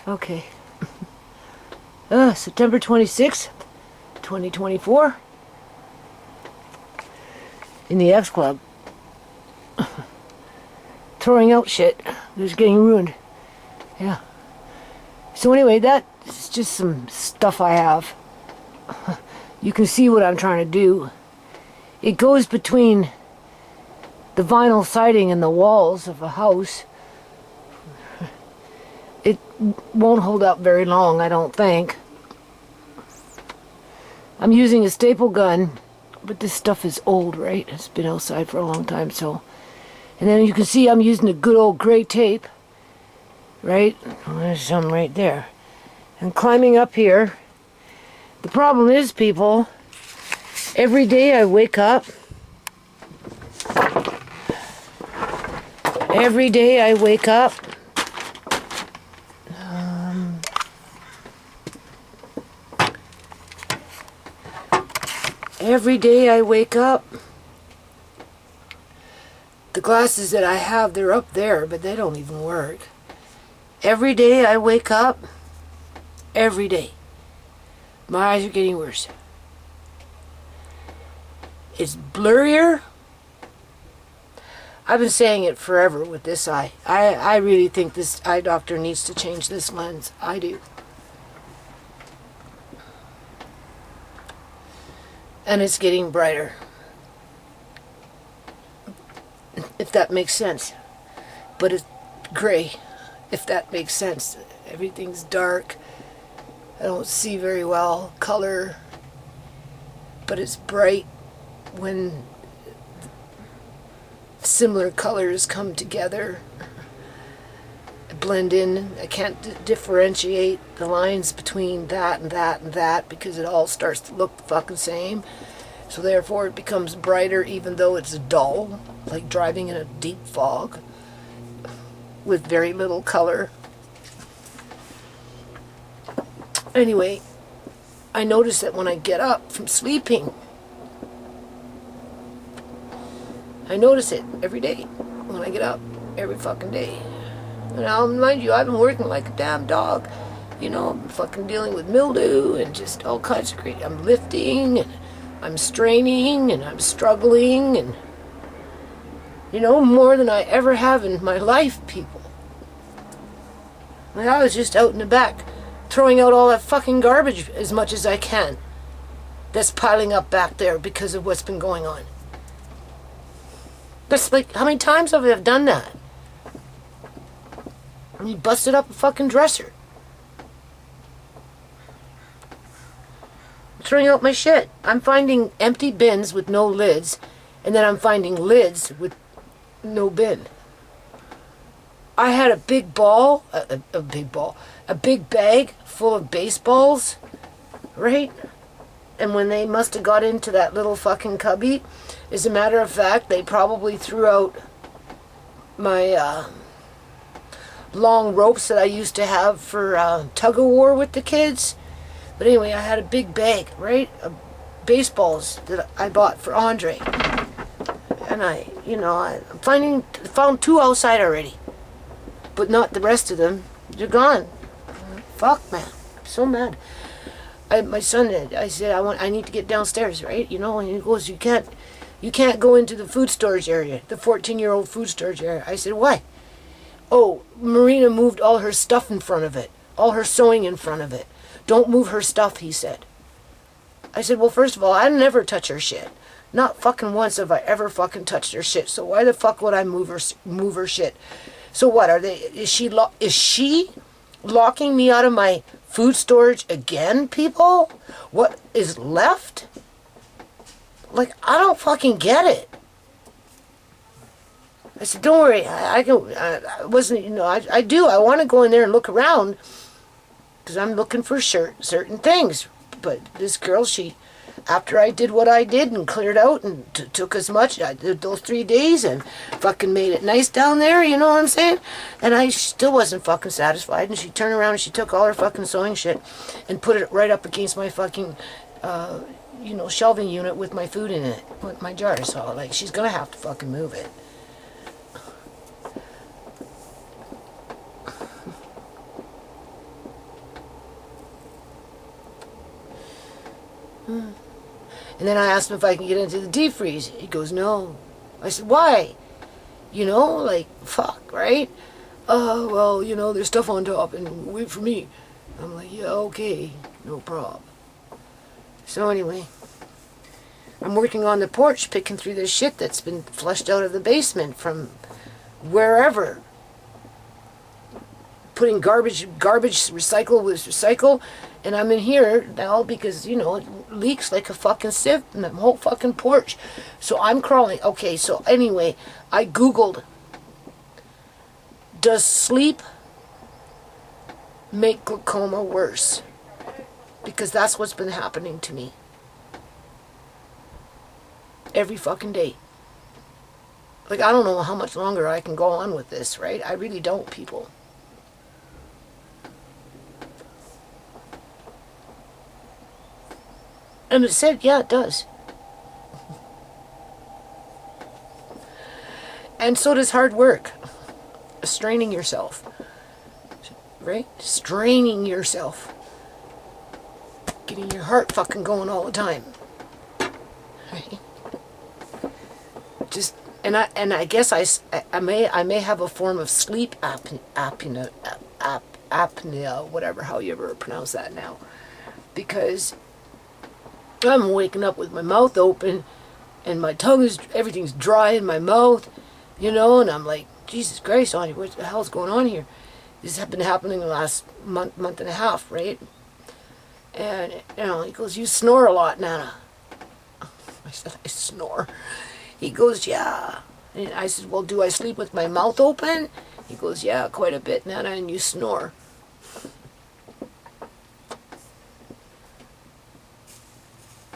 Okay. September 26th, 2024. In the X Club. Throwing out shit. It's getting ruined. Yeah. So anyway, that's just some stuff I have. You can see what I'm trying to do. It goes between the vinyl siding and the walls of a house. It won't hold up very long, I don't think. I'm using a staple gun, but this stuff is old, right? It's been outside for a long time, so. And then you can see I'm using a good old gray tape, right? There's some right there. And climbing up here. The problem is, people, every day I wake up, every day I wake up, the glasses that I have, they're up there, but they don't even work. Every day I wake up, every day, my eyes are getting worse. It's blurrier. I've been saying it forever with this eye. I really think this eye doctor needs to change this lens. I do. And it's getting brighter. If that makes sense. But it's gray, if that makes sense. Everything's dark. I don't see very well color, but it's bright when similar colors come together, blend in. I can't differentiate the lines between that and that and that because it all starts to look the fucking same. So therefore it becomes brighter even though it's dull, like driving in a deep fog with very little color. Anyway, I notice that when I get up from sleeping, I notice it every day when I get up, every fucking day. Now, mind you, I've been working like a damn dog. You know, I'm fucking dealing with mildew and just all kinds of crazy. I'm lifting and I'm straining and I'm struggling and, you know, more than I ever have in my life, people. Like, I was just out in the back throwing out all that fucking garbage as much as I can that's piling up back there because of what's been going on. That's like, how many times have I done that? I mean, busted up a fucking dresser. I'm throwing out my shit. I'm finding empty bins with no lids, and then I'm finding lids with no bin. I had a big ball, a big bag full of baseballs, right? And when they must have got into that little fucking cubby, as a matter of fact, they probably threw out my long ropes that I used to have for tug-of-war with the kids. But anyway, I had a big bag, right, of baseballs that I bought for Andre. And I found 2 outside already. But not the rest of them. They're gone. Fuck, man. I'm so mad. My son, I said, I need to get downstairs, right? You know, and he goes, you can't go into the food storage area, the 14-year-old food storage area. I said, why? Oh, Marina moved all her stuff in front of it, all her sewing in front of it. Don't move her stuff, he said. I said, well, first of all, I never touch her shit. Not fucking once have I ever fucking touched her shit. So why the fuck would I move her shit? So what is she locking me out of my food storage again, people? What is left? Like, I don't fucking get it. I said, don't worry, I wasn't, you know, I do. I want to go in there and look around because I'm looking for certain things. But this girl, after I did what I did and cleared out and took as much, I did those 3 days and fucking made it nice down there, you know what I'm saying? And I still wasn't fucking satisfied. And she turned around and she took all her fucking sewing shit and put it right up against my fucking, shelving unit with my food in it, with my jars. So, like, she's gonna have to fucking move it. And then I asked him if I can get into the deep freeze. He goes, no. I said, why? You know, like, fuck, right? Well, you know, there's stuff on top and wait for me. I'm like, yeah, okay, no problem. So anyway, I'm working on the porch, picking through this shit that's been flushed out of the basement from wherever. Putting garbage, recycle with recycle, and I'm in here now because, you know, it leaks like a fucking sieve in the whole fucking porch. So I'm crawling. Okay, so anyway, I Googled, does sleep make glaucoma worse? Because that's what's been happening to me. Every fucking day. Like, I don't know how much longer I can go on with this, right? I really don't, people. And it said, yeah, it does. And so does hard work. Straining yourself. Right? Straining yourself. Getting your heart fucking going all the time. Right? Just, and I guess I may have a form of sleep apnea, whatever, how you ever pronounce that now. Because I'm waking up with my mouth open and my tongue is, everything's dry in my mouth, you know, and I'm like, Jesus Christ, Anya, what the hell's going on here? This has been happening the last month and a half, right? And, you know, he goes, you snore a lot, Nana. I said, I snore. He goes, yeah. And I said, well, do I sleep with my mouth open? He goes, yeah, quite a bit, Nana, and you snore.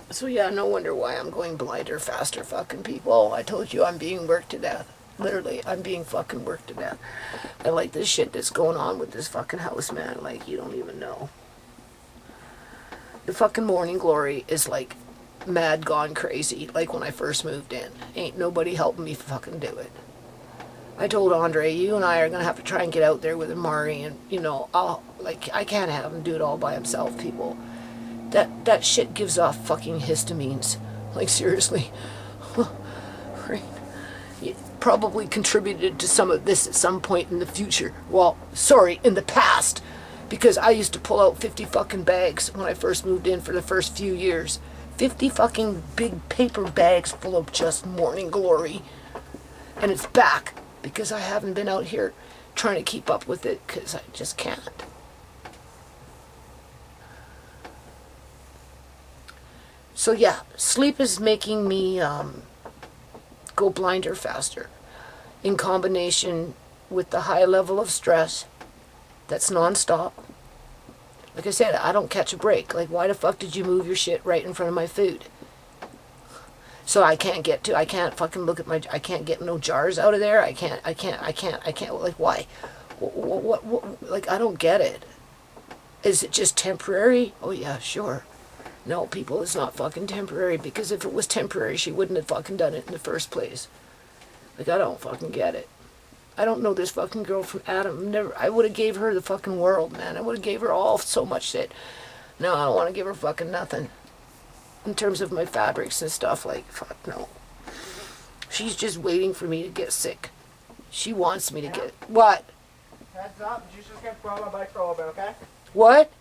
So yeah, no wonder why I'm going blinder faster, fucking people. I told you I'm being worked to death. Literally, I'm being fucking worked to death. I like this shit that's going on with this fucking house, man. Like, you don't even know. The fucking morning glory is like mad gone crazy, like when I first moved in. Ain't nobody helping me fucking do it. I told Andre, you and I are gonna have to try and get out there with Amari, and, you know, I can't have him do it all by himself, people. That shit gives off fucking histamines. Like, seriously. Right? It probably contributed to some of this at some point in the future. Well, sorry, in the past. Because I used to pull out 50 fucking bags when I first moved in for the first few years. 50 fucking big paper bags full of just morning glory. And it's back because I haven't been out here trying to keep up with it because I just can't. So yeah, sleep is making me go blinder faster, in combination with the high level of stress that's nonstop. Like I said, I don't catch a break. Like, why the fuck did you move your shit right in front of my food? So I can't fucking look at I can't get no jars out of there. I can't, like, why? What, like, I don't get it. Is it just temporary? Oh yeah, sure. No, people, it's not fucking temporary, because if it was temporary, she wouldn't have fucking done it in the first place. Like, I don't fucking get it. I don't know this fucking girl from Adam. I would have gave her the fucking world, man. I would have gave her all so much shit. No, I don't want to give her fucking nothing. In terms of my fabrics and stuff, like, fuck no. She's just waiting for me to get sick. She wants me to get... What? Heads up, you just get on my bike for a little bit, okay? What?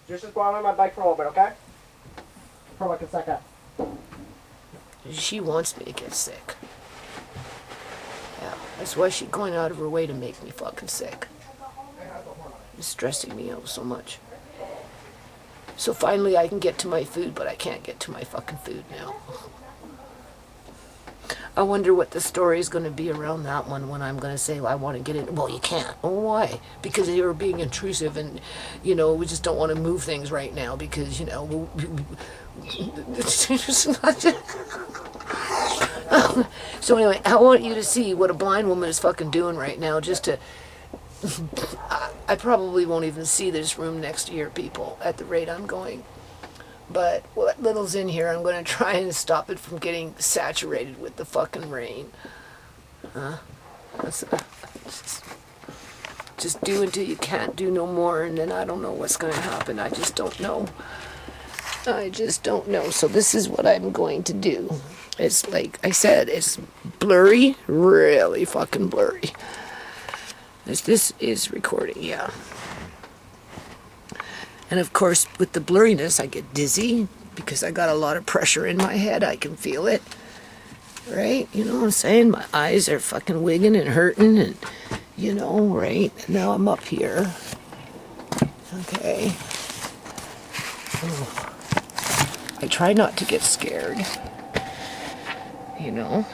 Just go on my bike for a little bit, okay? For like a second. She wants me to get sick. Yeah, that's why she's going out of her way to make me fucking sick. It's stressing me out so much. So finally I can get to my food, but I can't get to my fucking food now. I wonder what the story is going to be around that one when I'm going to say, well, I want to get in. Well, you can't. Oh, why? Because you're being intrusive and, you know, we just don't want to move things right now because, you know, So anyway, I want you to see what a blind woman is fucking doing right now just to... I probably won't even see this room next year, people, at the rate I'm going. But what little's in here, I'm going to try and stop it from getting saturated with the fucking rain. Just do until you can't do no more, and then I don't know what's going to happen. I just don't know. I just don't know. So this is what I'm going to do. It's like I said, it's blurry, really fucking blurry. This is recording, yeah. And of course, with the blurriness, I get dizzy because I got a lot of pressure in my head. I can feel it, right? You know what I'm saying? My eyes are fucking wigging and hurting, and you know, right? And now I'm up here. Okay. Oh. I try not to get scared, you know,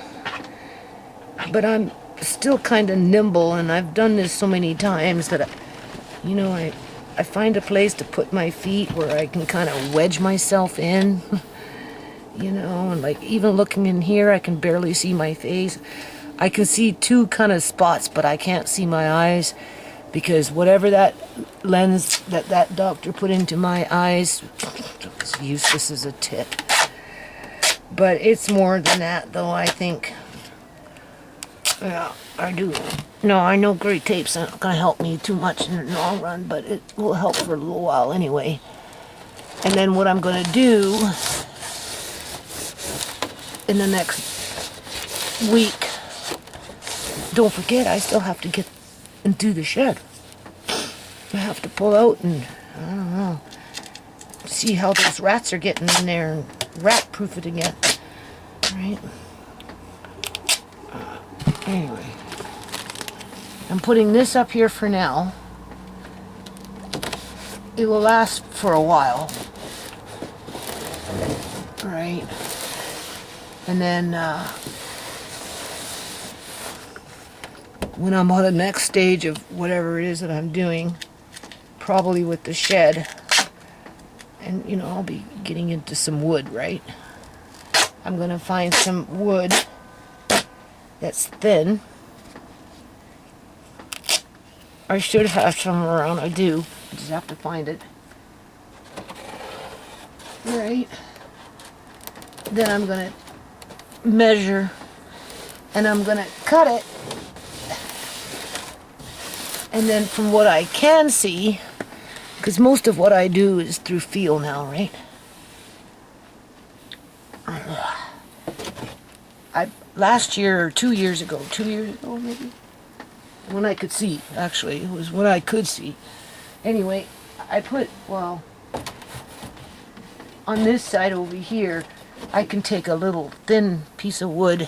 but I'm still kind of nimble, and I've done this so many times that, I find a place to put my feet where I can kind of wedge myself in, you know, and like even looking in here, I can barely see my face. I can see two kind of spots, but I can't see my eyes because whatever that lens that doctor put into my eyes is useless as a tit. But it's more than that, though, I think. Yeah, I do. No, I know gray tape's not going to help me too much in the long run, but it will help for a little while anyway. And then what I'm going to do in the next week, don't forget, I still have to get into the shed. I have to pull out and, I don't know, see how those rats are getting in there and rat-proof it again. Right? Anyway, I'm putting this up here for now. It will last for a while. Right? And then, when I'm on the next stage of whatever it is that I'm doing, probably with the shed, and, you know, I'll be getting into some wood, right? I'm going to find some wood that's thin. I should have some around. I do. I just have to find it. Right. Then I'm going to measure, and I'm going to cut it. And then from what I can see, because most of what I do is through feel now, right? Last year or 2 years ago maybe, when I could see, actually, it was when I could see. Anyway, I put, well, on this side over here, I can take a little thin piece of wood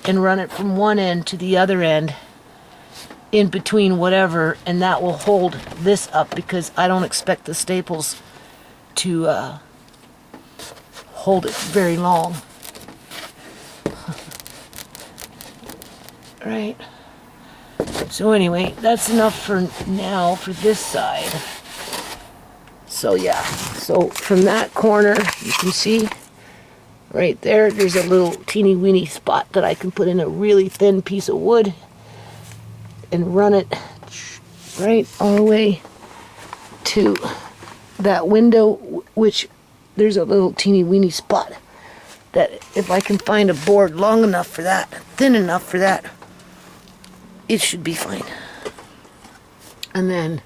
and run it from one end to the other end in between whatever, and that will hold this up because I don't expect the staples to hold it very long. Right? So anyway, that's enough for now for this side. So yeah, so from that corner, you can see right there, there's a little teeny weeny spot that I can put in a really thin piece of wood and run it right all the way to that window, which there's a little teeny weeny spot that if I can find a board long enough for that, thin enough for that, it should be fine. And then,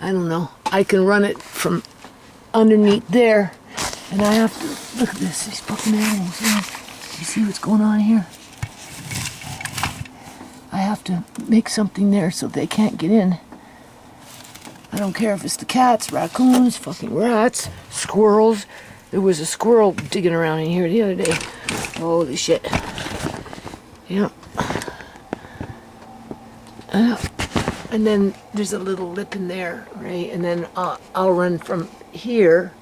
I don't know, I can run it from underneath there, and I have to, look at this, these fucking animals, you see what's going on here? I have to make something there so they can't get in. I don't care if it's the cats, raccoons, fucking rats, squirrels. There was a squirrel digging around in here the other day. Holy shit. Yeah. And then there's a little lip in there, right? And then I'll run from here,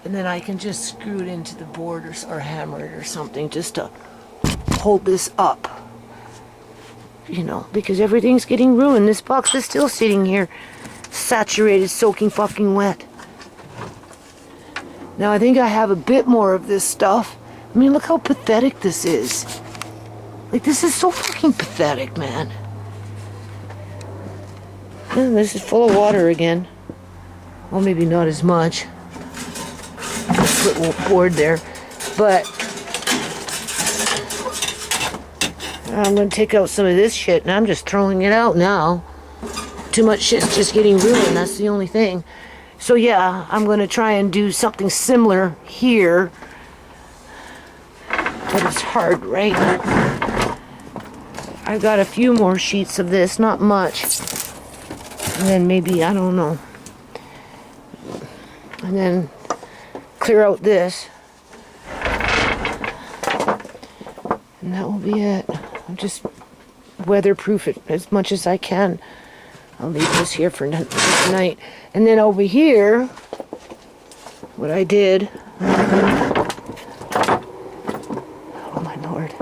and then I can just screw it into the board or hammer it or something just to hold this up. You know, because everything's getting ruined. This box is still sitting here, saturated, soaking fucking wet. Now I think I have a bit more of this stuff. I mean, look how pathetic this is. Like, this is so fucking pathetic, man. And this is full of water again. Well, maybe not as much. Put a little board there. But I'm going to take out some of this shit, and I'm just throwing it out now. Too much shit's just getting ruined, that's the only thing. So yeah, I'm going to try and do something similar here. But it's hard, right? I've got a few more sheets of this, not much. And then maybe, I don't know. And then clear out this. And that will be it. I'll just weatherproof it as much as I can. I'll leave this here for tonight. And then over here, what I did... Oh my Lord.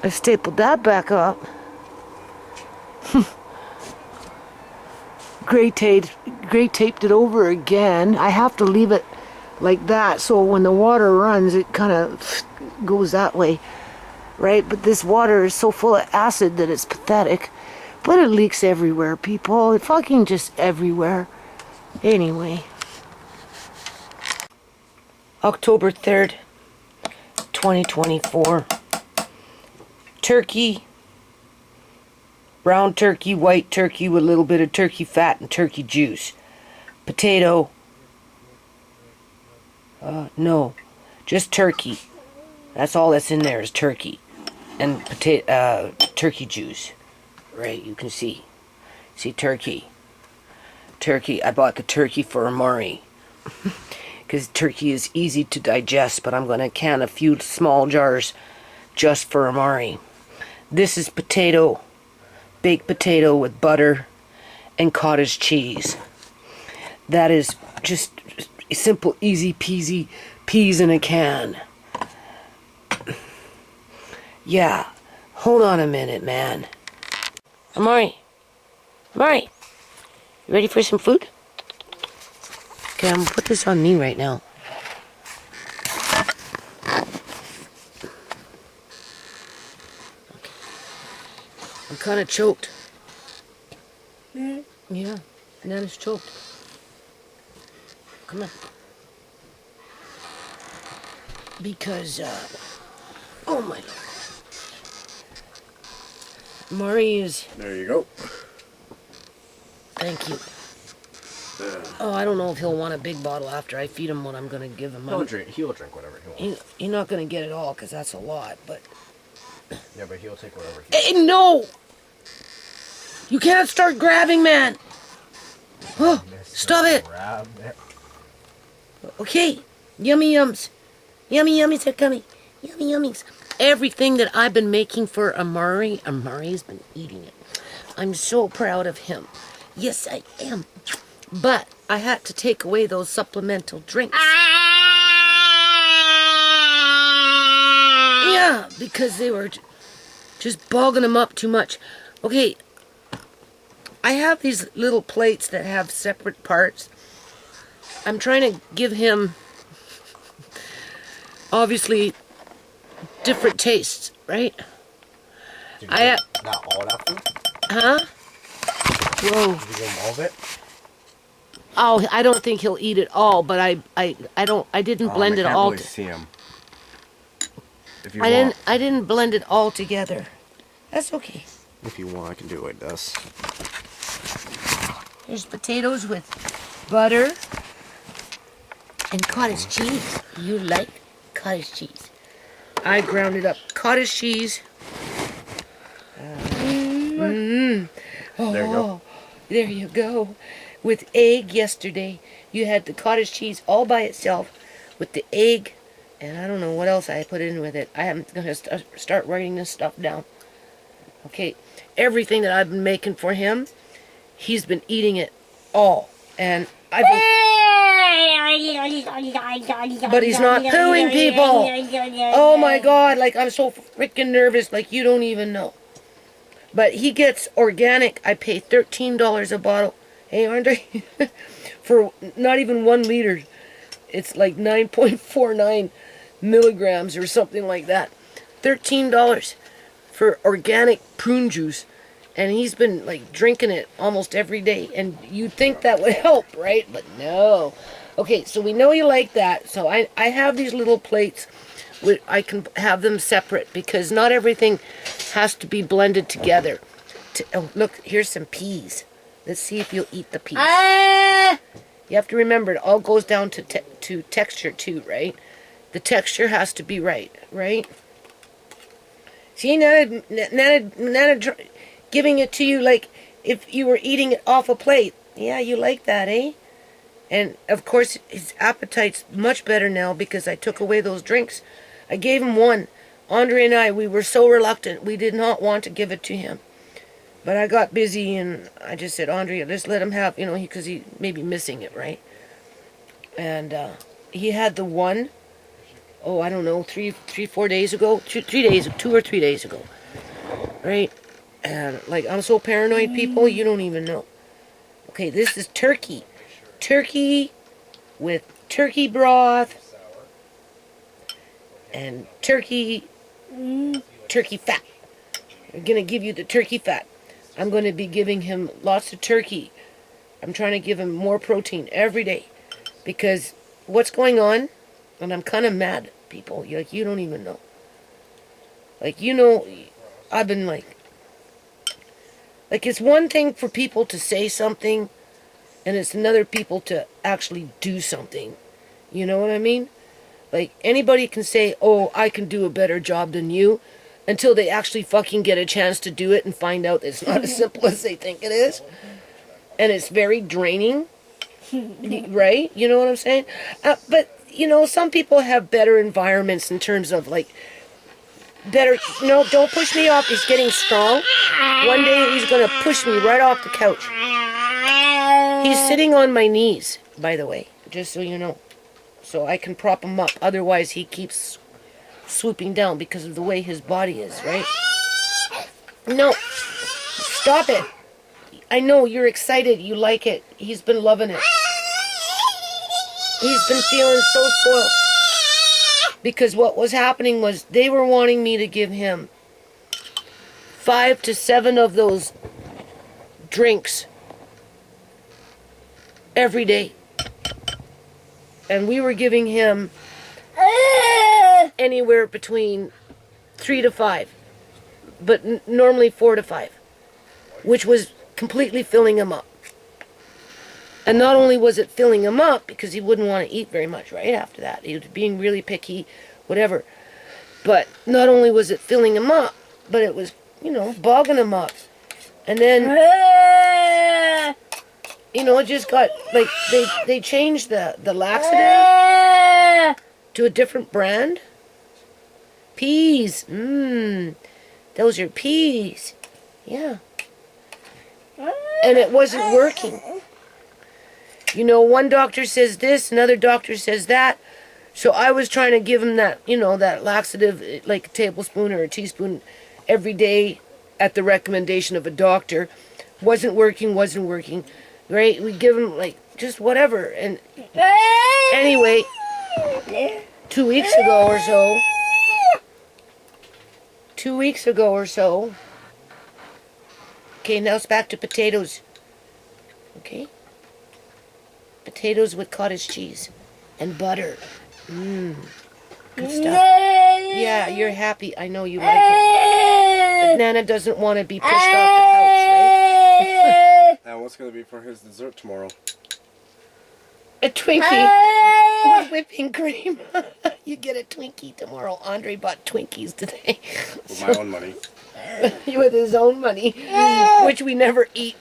I stapled that back up. Gray taped it over again. I have to leave it like that so when the water runs it kind of goes that way, right? But this water is so full of acid that it's pathetic. But it leaks everywhere, people. It fucking just everywhere. Anyway. October 3rd, 2024. Turkey. Brown turkey, white turkey with a little bit of turkey fat and turkey juice. Potato. No. Just turkey. That's all that's in there is turkey. And turkey juice. Right, you can see. See, turkey. Turkey. I bought the turkey for Amari. Because turkey is easy to digest, but I'm going to can a few small jars just for Amari. This is potato. Baked potato with butter and cottage cheese. That is just simple, easy peasy peas in a can. Yeah. Hold on a minute, man. Amari. Amari. You ready for some food? Okay, I'm gonna put this on me right now. I'm kind of choked. Yeah, Nana's choked. Come on. Because, oh my Lord. Maury is... There you go. Thank you. Oh, I don't know if he'll want a big bottle after I feed him what I'm going to give him. He'll drink whatever he wants. He's not going to get it all because that's a lot, but... Yeah, but he'll take whatever he wants. Hey, no! You can't start grabbing, man! Oh, stop it! Okay, yummy yums. Yummy yummies are coming. Yummy yummies. Everything that I've been making for Amari's been eating it. I'm so proud of him. Yes, I am. But I had to take away those supplemental drinks. Yeah, because they were just bogging him up too much. Okay, I have these little plates that have separate parts. I'm trying to give him, obviously, different tastes, right? Not all that food? Huh? Whoa. Did you give him all of it? Oh, I don't think he'll eat it all, but I didn't blend it all. I can't really see him. If you want. I didn't blend it all together. That's okay. If you want, I can do it like this. There's potatoes with butter and cottage cheese. You like cottage cheese? I grounded up cottage cheese. Oh, There you go. There you go. With egg yesterday. You had the cottage cheese all by itself with the egg. And I don't know what else I put in with it. I am going to start writing this stuff down. Okay. Everything that I've been making for him, he's been eating it all. And I've been... But he's not pooing, people. Oh my God, like I'm so freaking nervous, like you don't even know. But he gets organic. I pay $13 a bottle. Hey, Andre, for not even 1 liter. It's like 9.49 milligrams or something like that. $13 for organic prune juice. And he's been like drinking it almost every day. And you'd think that would help, right? But no. Okay, so we know you like that. So I have these little plates. I can have them separate because not everything has to be blended together. Oh, look, here's some peas. Let's see if you'll eat the piece. You have to remember, it all goes down to texture too, right? The texture has to be right, right? See, Nana giving it to you like if you were eating it off a plate. Yeah, you like that, eh? And, of course, his appetite's much better now because I took away those drinks. I gave him one. Andre and I, we were so reluctant. We did not want to give it to him. But I got busy and I just said, Andre, just let him have, because he may be missing it, right? And he had the one, I don't know, 4 days ago. 2 or 3 days ago. Right? And, I'm so paranoid, people, you don't even know. Okay, this is turkey. Turkey with turkey broth and turkey fat. I'm going to give you the turkey fat. I'm going to be giving him lots of turkey. I'm trying to give him more protein every day because what's going on, and I'm kind of mad, people, you don't even know. I've been it's one thing for people to say something and it's another people to actually do something. You know what I mean? Anybody can say, I can do a better job than you, until they actually fucking get a chance to do it and find out it's not as simple as they think it is. And it's very draining. Right? You know what I'm saying? But, some people have better environments in terms of, better... No, don't push me off. He's getting strong. One day he's going to push me right off the couch. He's sitting on my knees, by the way, just so you know. So I can prop him up. Otherwise, he keeps swooping down because of the way his body is, right? No. Stop it. I know, you're excited. You like it. He's been loving it. He's been feeling so spoiled. Because what was happening was they were wanting me to give him 5 to 7 of those drinks every day. And we were giving him anywhere between 3 to 5. But normally 4 to 5. Which was completely filling him up. And not only was it filling him up, because he wouldn't want to eat very much right after that. He was being really picky, whatever. But not only was it filling him up, but it was, bogging him up. And then... it just got, they changed the laxative to a different brand. Peas. Those are peas. Yeah. And it wasn't working. One doctor says this, another doctor says that. So I was trying to give him that, that laxative, like a tablespoon or a teaspoon every day at the recommendation of a doctor. Wasn't working. Right? We give him just whatever. And anyway, 2 weeks ago or so. Okay, now it's back to potatoes. Okay? Potatoes with cottage cheese and butter. Good stuff. Yeah, you're happy. I know you like it. But Nana doesn't want to be pushed off the couch, right? And what's going to be for his dessert tomorrow? A Twinkie with whipping cream. You get a Twinkie tomorrow. Andre bought Twinkies today. With my own money. With his own money, which we never eat.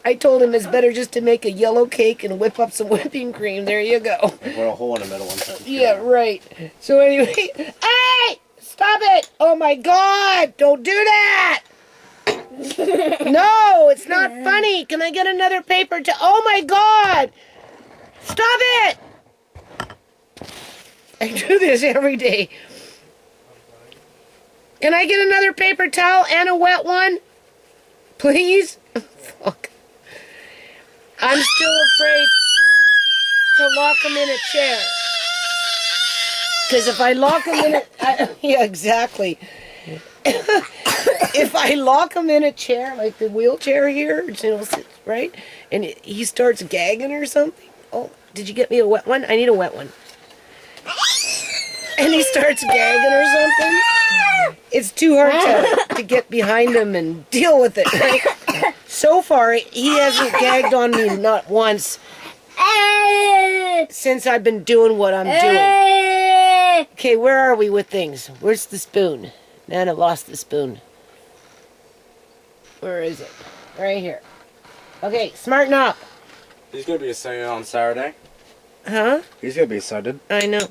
I told him it's better just to make a yellow cake and whip up some whipping cream. There you go. And put a hole in the middle. Yeah, right. So anyway, hey! Stop it! Oh my God! Don't do that! No, it's not funny. Can I get another paper to... Oh my God! Stop it! I do this every day. Can I get another paper towel and a wet one? Please? Fuck. I'm still afraid to lock him in a chair. Because if I lock him in a... yeah, exactly. If I lock him in a chair, like the wheelchair here, right? And he starts gagging or something. Oh, did you get me a wet one? I need a wet one. And he starts gagging or something. It's too hard to get behind him and deal with it, right? So far, he hasn't gagged on me not once since I've been doing what I'm doing. Okay, where are we with things? Where's the spoon? Nana lost the spoon. Where is it? Right here. Okay, smarten up. He's gonna be excited on Saturday. Huh? He's gonna be excited I know.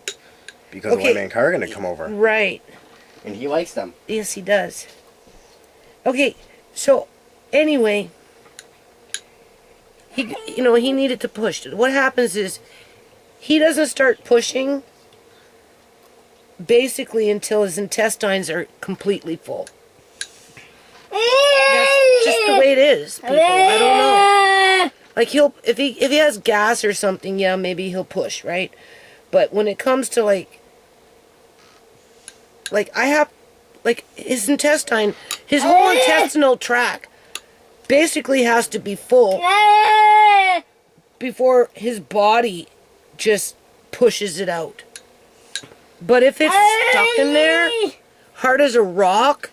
because Okay. Wayne and Car are gonna come over, Right. and he likes them. Yes, he does. Okay, so anyway, he needed to push. What happens is he doesn't start pushing basically until his intestines are completely full. That's just the way it is, people. I don't know. Like if he has gas or something, yeah, maybe he'll push, right? But when it comes to like his intestine, his whole intestinal tract basically has to be full before his body just pushes it out. But if it's stuck in there, hard as a rock,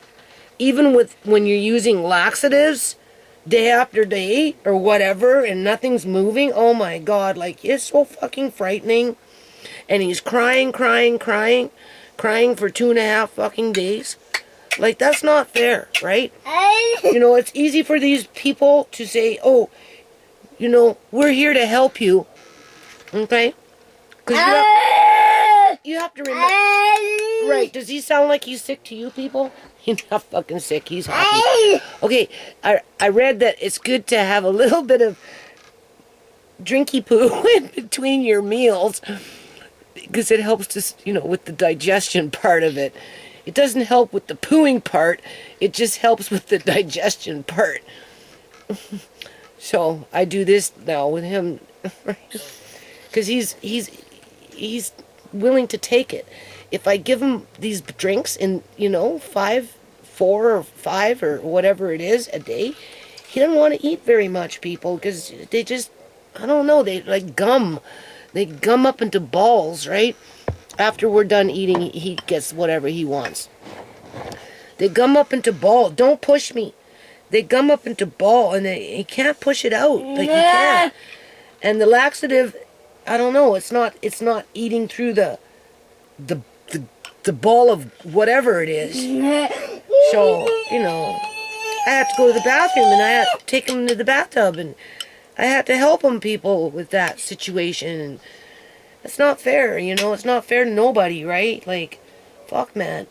even when you're using laxatives day after day or whatever and nothing's moving, oh my God, like it's so fucking frightening. And he's crying for 2.5 fucking days. Like, that's not fair, right? It's easy for these people to say, oh, we're here to help you. Okay? Because you have to remember. Right, does he sound like he's sick to you people? He's not fucking sick, he's happy. Okay, I read that it's good to have a little bit of drinky poo in between your meals because it helps to, with the digestion part of it. It doesn't help with the pooing part, it just helps with the digestion part. So I do this now with him because he's willing to take it. If I give him these drinks in 4 or 5 or whatever it is a day, he doesn't want to eat very much, people, because they just, I don't know, they like gum. They gum up into balls, right? After we're done eating, he gets whatever he wants. They gum up into ball. Don't push me. They gum up into ball, and he can't push it out. Like, he can't. And the laxative, I don't know. It's not eating through the ball of whatever it is. So, I have to go to the bathroom, and I have to take him to the bathtub, and I have to help him, people, with that situation. And it's not fair, It's not fair to nobody, right? Like, fuck, man.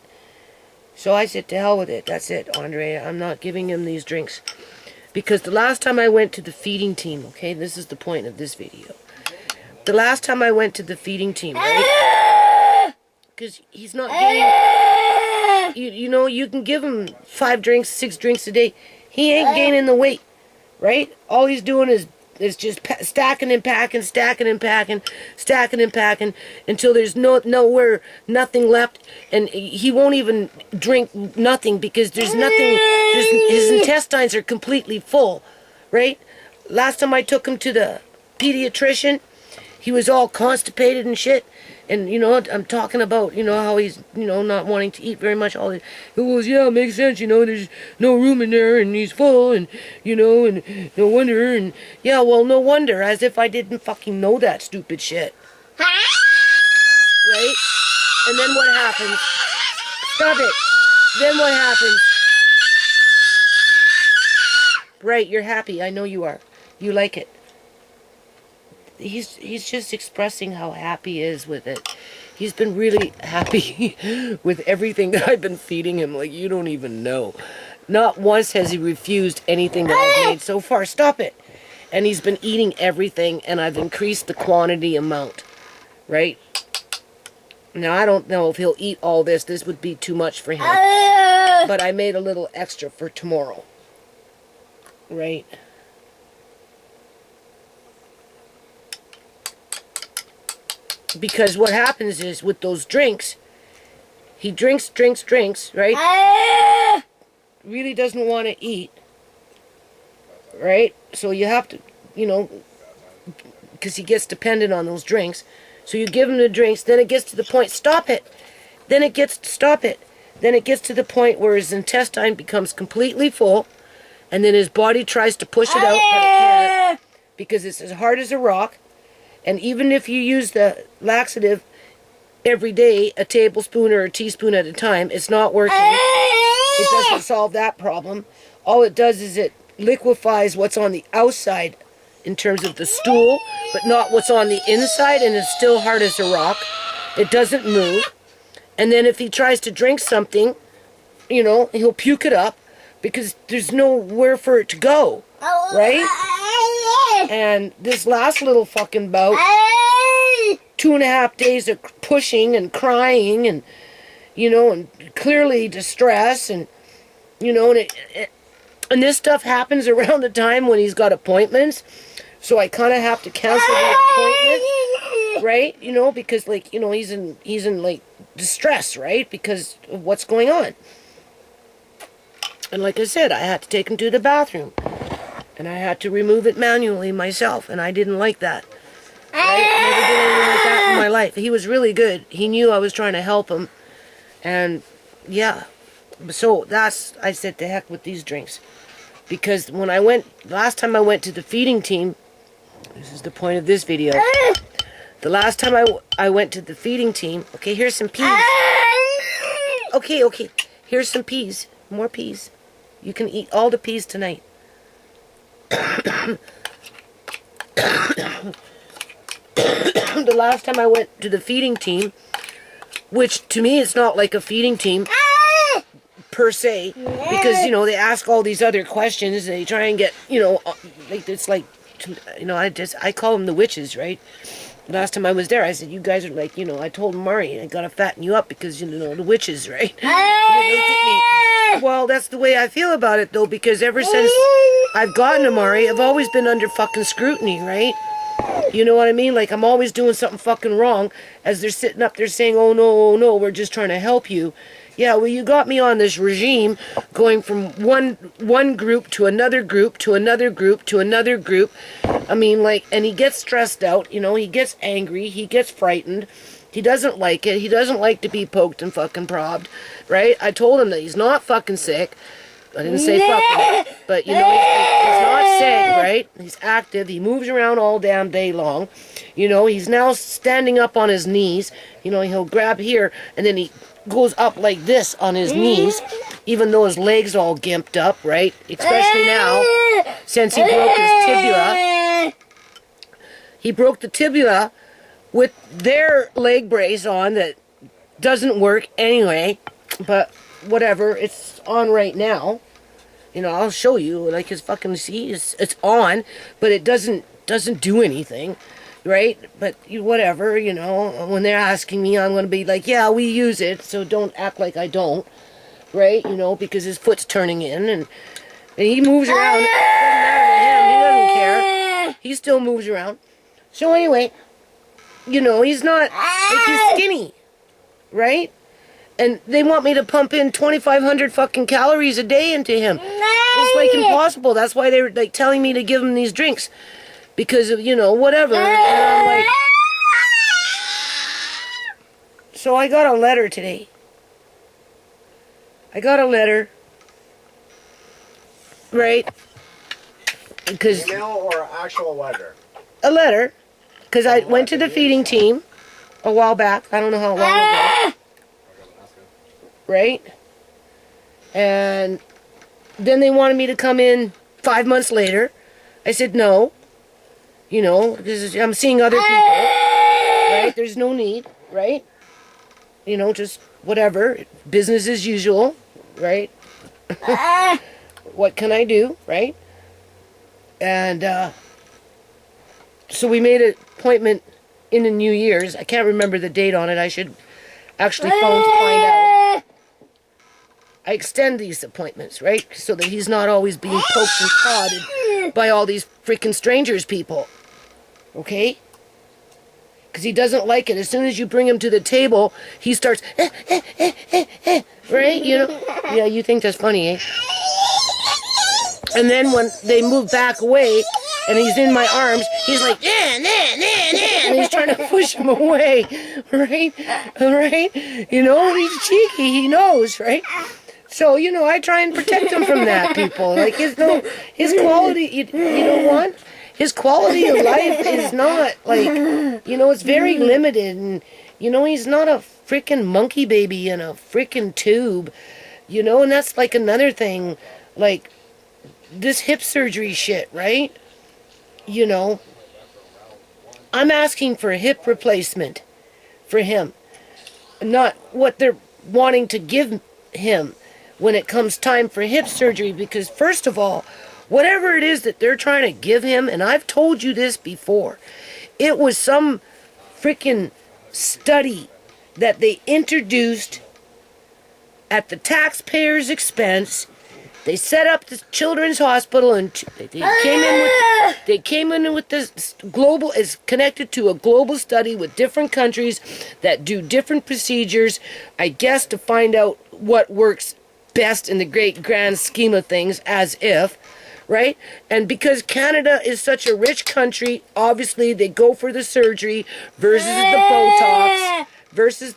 So I said, to hell with it. That's it, Andre. I'm not giving him these drinks. Because the last time I went to the feeding team, okay, this is the point of this video. The last time I went to the feeding team, right? Because he's not getting... You can give him 5 drinks, 6 drinks a day. He ain't gaining the weight, right? All he's doing is just stacking and packing, stacking and packing, stacking and packing until there's nowhere, nothing left, and he won't even drink nothing because there's nothing. His intestines are completely full, right? Last time I took him to the pediatrician, he was all constipated and shit. And, I'm talking about, how he's, not wanting to eat very much. All this. He goes, yeah, it makes sense, there's no room in there, and he's full, and, and no wonder, and, yeah, well, no wonder, as if I didn't fucking know that stupid shit. Right? And then what happens? Stop it. Then what happens? Right, you're happy. I know you are. You like it. He's just expressing how happy he is with it. He's been really happy with everything that I've been feeding him, like you don't even know. Not once has he refused anything that I've made so far. Stop it. And he's been eating everything, and I've increased the quantity amount, right? Now, I don't know if he'll eat all this. This would be too much for him. But I made a little extra for tomorrow, right? Because what happens is, with those drinks, he drinks, right? Really doesn't want to eat, right? So you have to, because he gets dependent on those drinks. So you give him the drinks, then it gets to the point, stop it. Then it gets to the point where his intestine becomes completely full, and then his body tries to push it out, but it can't, because it's as hard as a rock. And even if you use the laxative every day, a tablespoon or a teaspoon at a time, it's not working. It doesn't solve that problem. All it does is it liquefies what's on the outside in terms of the stool, but not what's on the inside, and it's still hard as a rock. It doesn't move. And then if he tries to drink something, you know, he'll puke it up because there's nowhere for it to go, right? And this last little fucking bout, 2.5 days of pushing and crying and, you know, and clearly distress, and, you know, and this stuff happens around the time when he's got appointments. So I kind of have to cancel the appointment, right? You know, because, like, you know, he's in like distress, right? Because of what's going on. And like I said, I had to take him to the bathroom, and I had to remove it manually myself, and I didn't like that. Right? Never did anything like that in my life. He was really good. He knew I was trying to help him, and yeah. So I said, to heck with these drinks, because when last time I went to the feeding team. This is the point of this video. The last time I went to the feeding team... Okay, here's some peas. Okay. Here's some peas. More peas. You can eat all the peas tonight. The last time I went to the feeding team, which to me it's not like a feeding team per se, because, you know, they ask all these other questions, and they try and get, you know, like, it's like, you know, I call them the witches, right? Last time I was there, I said, you guys are like, you know, I told Amari, I gotta fatten you up because, you know, the witches, right? And they looked at me. Well, that's the way I feel about it, though, because ever since I've gotten Amari, I've always been under fucking scrutiny, right? You know what I mean? Like, I'm always doing something fucking wrong, as they're sitting up there saying, oh no, we're just trying to help you. Yeah, well, you got me on this regime, going from one group to another group to another group to another group. I mean, like, and he gets stressed out, you know, he gets angry, he gets frightened. He doesn't like it. He doesn't like to be poked and fucking probbed, right? I told him that he's not fucking sick. I didn't say fucking, but, you know, he's not sick, right? He's active. He moves around all damn day long. You know, he's now standing up on his knees. You know, he'll grab here, and then he goes up like this on his knees, even though his legs all gimped up, right? Especially now, since he broke his tibia. He broke the tibia with their leg brace on that doesn't work anyway, but whatever, it's on right now. You know, I'll show you, like, his fucking, see, it's on, but it doesn't do anything. Right? But whatever, you know, when they're asking me, I'm going to be like, yeah, we use it, so don't act like I don't. Right? You know, because his foot's turning in, and he moves around. It doesn't matter to him. He doesn't care. He still moves around. So anyway, you know, he's not, like, he's skinny. Right? And they want me to pump in 2,500 fucking calories a day into him. It's, like, impossible. That's why they're, like, telling me to give him these drinks. Because of, you know, whatever. And I'm like... So I got a letter today. I got a letter. Right? Because... Email or actual letter? A letter. Because I went to the feeding team a while back. I don't know how long ago. Right? And then they wanted me to come in 5 months later. I said no. You know, because I'm seeing other people, right? There's no need, right? You know, just whatever. Business as usual, right? What can I do, right? And so we made an appointment in the New Year's. I can't remember the date on it. I should actually phone to find out. I extend these appointments, right? So that he's not always being poked and prodded by all these freaking strangers people. Okay? Because he doesn't like it. As soon as you bring him to the table, he starts, right? You know? Yeah, you think that's funny, eh? And then when they move back away, and he's in my arms, he's like, and he's trying to push him away, right? Right? You know, he's cheeky, he knows, right? So, you know, I try and protect him from that, people. Like, his quality, you know what? His quality of life is not, like, you know, it's very limited. And, you know, he's not a freaking monkey baby in a freaking tube. You know, and that's, like, another thing. Like, this hip surgery shit, right? You know, I'm asking for a hip replacement for him. Not what they're wanting to give him when it comes time for hip surgery, because first of all, whatever it is that they're trying to give him, and I've told you this before, it was some freaking study that they introduced at the taxpayers' expense. They set up the children's hospital, and they came in with this global, is connected to a global study with different countries that do different procedures, I guess, to find out what works best in the great grand scheme of things, as if, right? And because Canada is such a rich country, obviously they go for the surgery versus the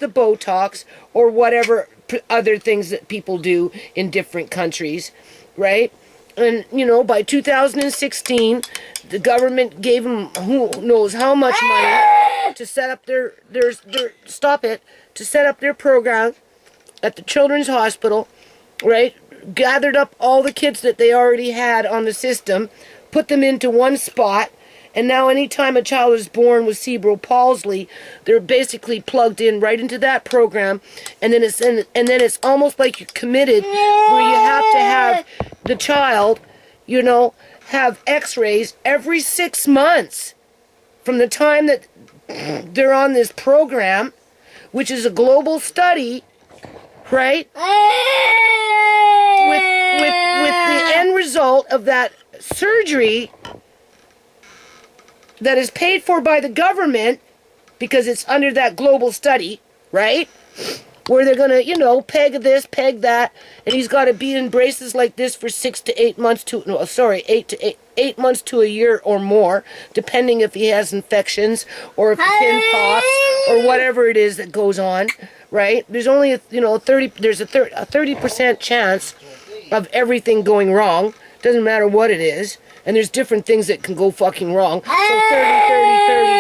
Botox, or whatever other things that people do in different countries, right? And, you know, by 2016, the government gave them who knows how much money to set up to set up their program at the children's hospital, right? Gathered up all the kids that they already had on the system, put them into one spot, and now anytime a child is born with cerebral palsy, they're basically plugged in right into that program, and then it's almost like you're committed, where you have to have the child, you know, have x-rays every 6 months from the time that they're on this program, which is a global study, right? With the end result of that surgery that is paid for by the government, because it's under that global study, right? Where they're gonna, you know, peg this, peg that, and he's got to be in braces like this for 6 to 8 months to, no, sorry, 8 months to a year or more, depending if he has infections or if the pin pops or whatever it is that goes on, right? There's only a 30% chance of everything going wrong. Doesn't matter what it is. And there's different things that can go fucking wrong. So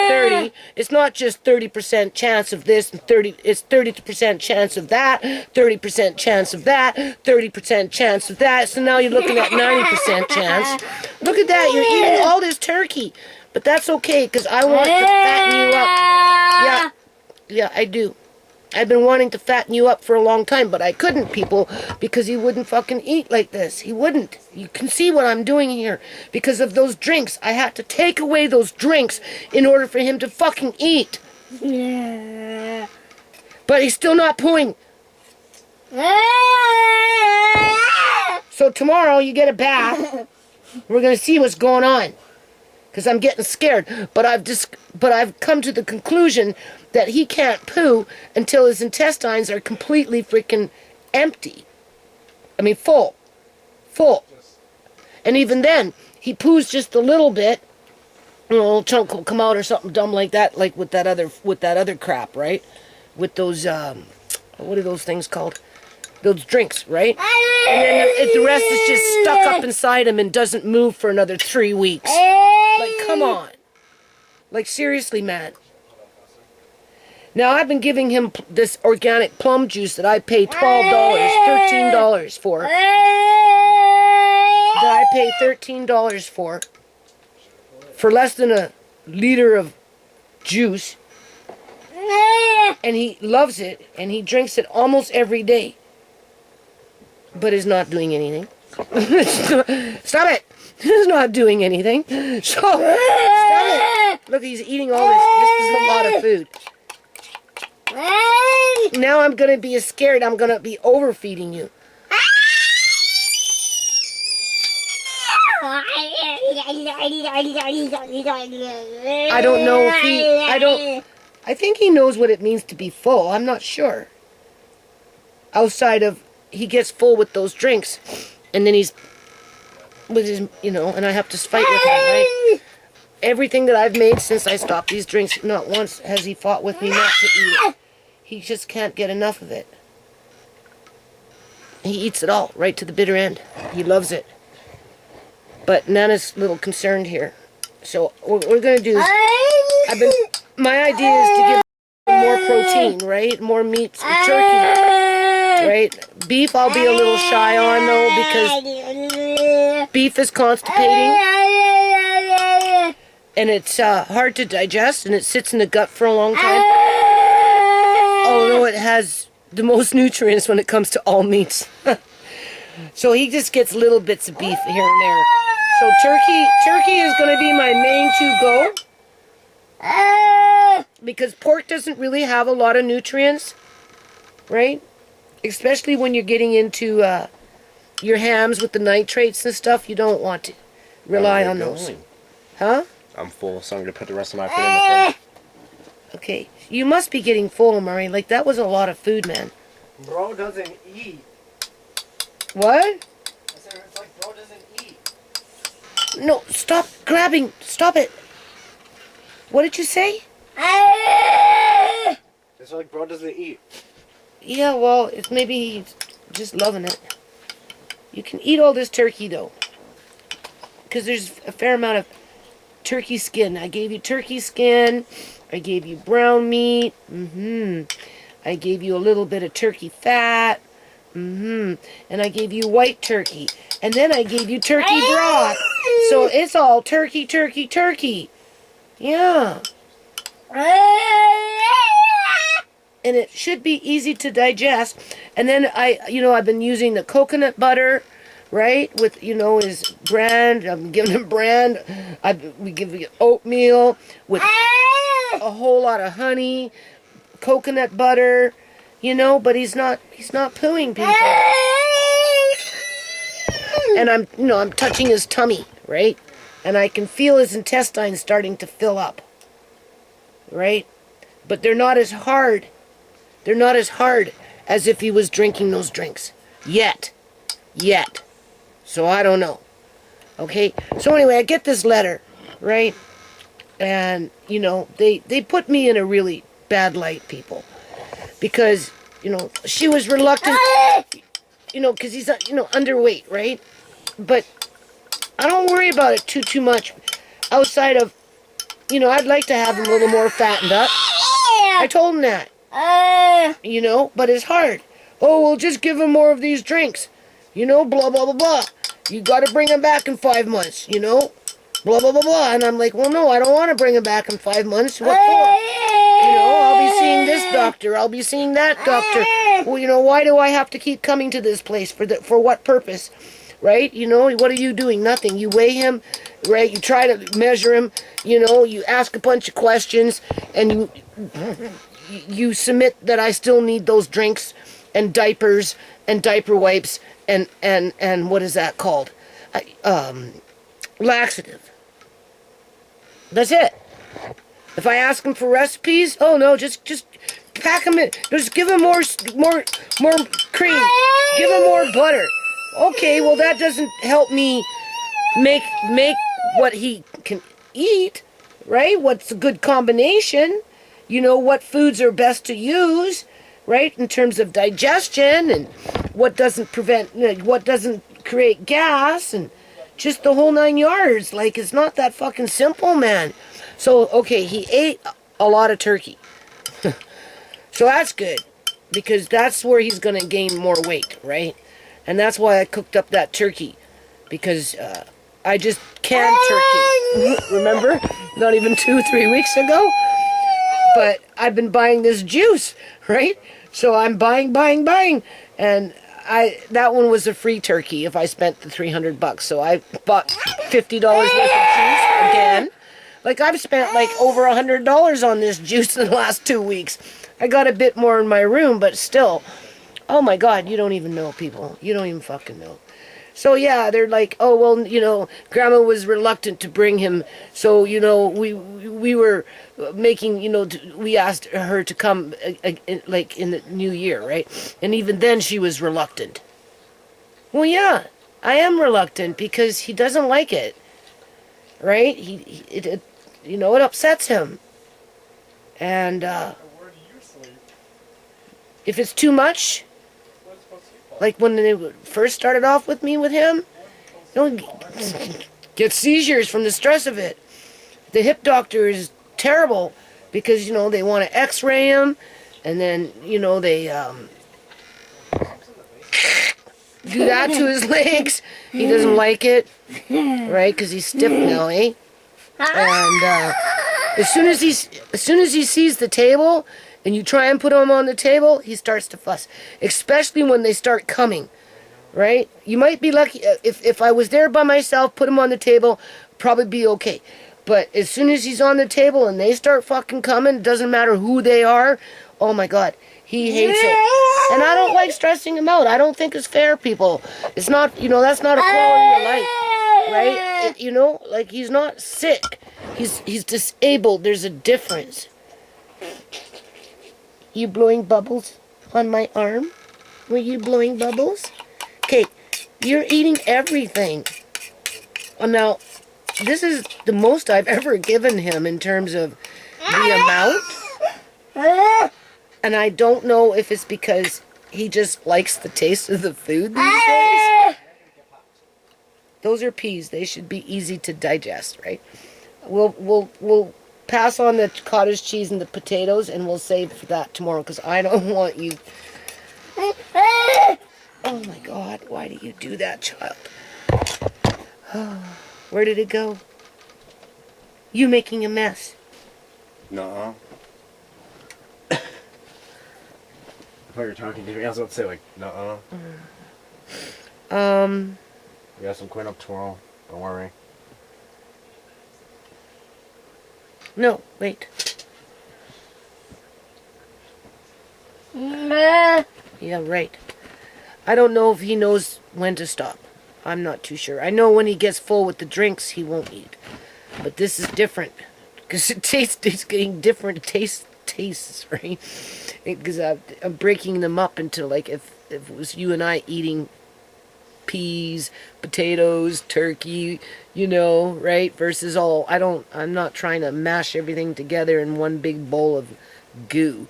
30. It's not just 30% chance of this and 30. It's 30% chance of that, 30% chance of that, 30% chance of that. So now you're looking at 90% chance. Look at that. You're eating all this turkey. But that's okay, because I want to fatten you up. Yeah, I do. I've been wanting to fatten you up for a long time, but I couldn't, people, because he wouldn't fucking eat like this. He wouldn't. You can see what I'm doing here. Because of those drinks. I had to take away those drinks in order for him to fucking eat. Yeah. But he's still not pooing. So tomorrow you get a bath. We're going to see what's going on. Because I'm getting scared. But I've come to the conclusion that he can't poo until his intestines are completely freaking empty. I mean, full. And even then, he poos just a little bit, a little chunk will come out or something dumb like that, like with that other crap, right? With those, what are those things called? Those drinks, right? And then the rest is just stuck up inside him and doesn't move for another 3 weeks. Like, come on. Like, seriously, man. Now, I've been giving him this organic plum juice that I pay $13 for. That I pay $13 for less than a liter of juice. And he loves it, and he drinks it almost every day. But is not doing anything. Stop it! He's not doing anything. So, stop it! Look, he's eating all this. This is a lot of food. Now I'm going to be scared. I'm going to be overfeeding you. I don't know if I think he knows what it means to be full. I'm not sure. Outside of, he gets full with those drinks. And then he's, with his, you know, and I have to fight with him, right? Everything that I've made since I stopped these drinks, not once has he fought with me not to eat it. He just can't get enough of it. He eats it all, right to the bitter end. He loves it. But Nana's a little concerned here. So what we're going to do is, my idea is to give him more protein, right? More meat, turkey, right? Beef I'll be a little shy on, though, because beef is constipating. And it's hard to digest, and it sits in the gut for a long time. Although it has the most nutrients when it comes to all meats. So he just gets little bits of beef here and there. So turkey is going to be my main to-go. Because pork doesn't really have a lot of nutrients, right? Especially when you're getting into your hams with the nitrates and stuff. You don't want to rely on those. Huh? I'm full, so I'm going to put the rest of my food in the fridge. Okay. You must be getting full, Amari. Like, that was a lot of food, man. Bro doesn't eat. What? I said, it's like bro doesn't eat. No, stop grabbing. Stop it. What did you say? It's like bro doesn't eat. Yeah, well, it's maybe he's just loving it. You can eat all this turkey, though. Because there's a fair amount of turkey skin. I gave you turkey skin. I gave you brown meat. I gave you a little bit of turkey fat. And I gave you white turkey. And then I gave you turkey broth. So it's all turkey, turkey, turkey. Yeah. And it should be easy to digest. And then I've been using the coconut butter, right? With, his brand. I'm giving him brand. We give you oatmeal with a whole lot of honey, coconut butter, but he's not pooing, people. And I'm touching his tummy, right? And I can feel his intestines starting to fill up, right? But they're not as hard. They're not as hard as if he was drinking those drinks. Yet. So I don't know. Okay? So anyway, I get this letter, right? And, they put me in a really bad light, people. Because, she was reluctant, because he's, underweight, right? But I don't worry about it too much. Outside of, I'd like to have him a little more fattened up. I told him that. But it's hard. Oh, we'll just give him more of these drinks. Blah, blah, blah, blah. You got to bring him back in 5 months, Blah, blah, blah, blah. And I'm like, well, no, I don't want to bring him back in 5 months. What for? I'll be seeing this doctor. I'll be seeing that doctor. Well, why do I have to keep coming to this place? For what purpose? Right? What are you doing? Nothing. You weigh him, right? You try to measure him. You ask a bunch of questions, and you submit that I still need those drinks and diapers and diaper wipes and what is that called? Laxative. That's it. If I ask him for recipes, oh no, just pack him in. Just give him more cream. Give him more butter. Okay, well that doesn't help me make what he can eat, right? What's a good combination? What foods are best to use, right? In terms of digestion and what doesn't what doesn't create gas and just the whole 9 yards. Like, it's not that fucking simple, man. So, okay, he ate a lot of turkey. So that's good, because that's where he's going to gain more weight, right? And that's why I cooked up that turkey, because I just canned turkey. Remember? Not even 2-3 weeks ago. But I've been buying this juice, right? So I'm buying. And that one was a free turkey if I spent the $300. So I bought $50 worth of juice again. Like, I've spent like over $100 on this juice in the last 2 weeks. I got a bit more in my room, but still. Oh my God, you don't even know, people. You don't even fucking know. So yeah, they're like, oh well, Grandma was reluctant to bring him. So we were making, we asked her to come like in the new year, right? And even then she was reluctant. Well, yeah, I am reluctant because he doesn't like it, right? It upsets him, and if it's too much, like when they first started off with me with him, get seizures from the stress of it. The hip doctor is terrible because, they want to x-ray him, and then, they do that to his legs. He doesn't like it, right? Because he's stiff now, eh? And as soon as he sees the table, and you try and put him on the table, he starts to fuss. Especially when they start coming, right? You might be lucky if I was there by myself, put him on the table, probably be okay. But as soon as he's on the table and they start fucking coming, it doesn't matter who they are. Oh my God, he hates it. And I don't like stressing him out. I don't think it's fair, people. It's not, that's not a quality of life, right? Like he's not sick. He's disabled. There's a difference. You blowing bubbles on my arm? Were you blowing bubbles? Okay, you're eating everything. Now, this is the most I've ever given him in terms of the amount. And I don't know if it's because he just likes the taste of the food these days. Those are peas. They should be easy to digest, right? We'll pass on the cottage cheese and the potatoes, and we'll save for that tomorrow, because I don't want you... Oh my God, why do you do that, child? Where did it go? You making a mess. Nuh-uh. I thought you were talking to me. I was about to say, like, nuh-uh. We got some cleanup tomorrow. Don't worry. No, wait. Yeah, right. I don't know if he knows when to stop. I'm not too sure. I know when he gets full with the drinks, he won't eat. But this is different. Because it's getting different tastes, right? Because I'm breaking them up into, like, if it was you and I eating peas, potatoes, turkey, right? Versus I'm not trying to mash everything together in one big bowl of goo,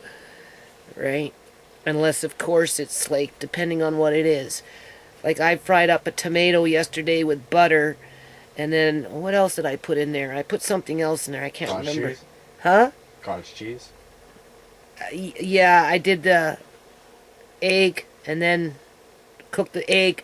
right? Unless, of course, it's like, depending on what it is. Like, I fried up a tomato yesterday with butter, and then, what else did I put in there? I put something else in there, I can't remember. Cheese? Huh? Cottage cheese? Yeah, I did the egg, and then cooked the egg,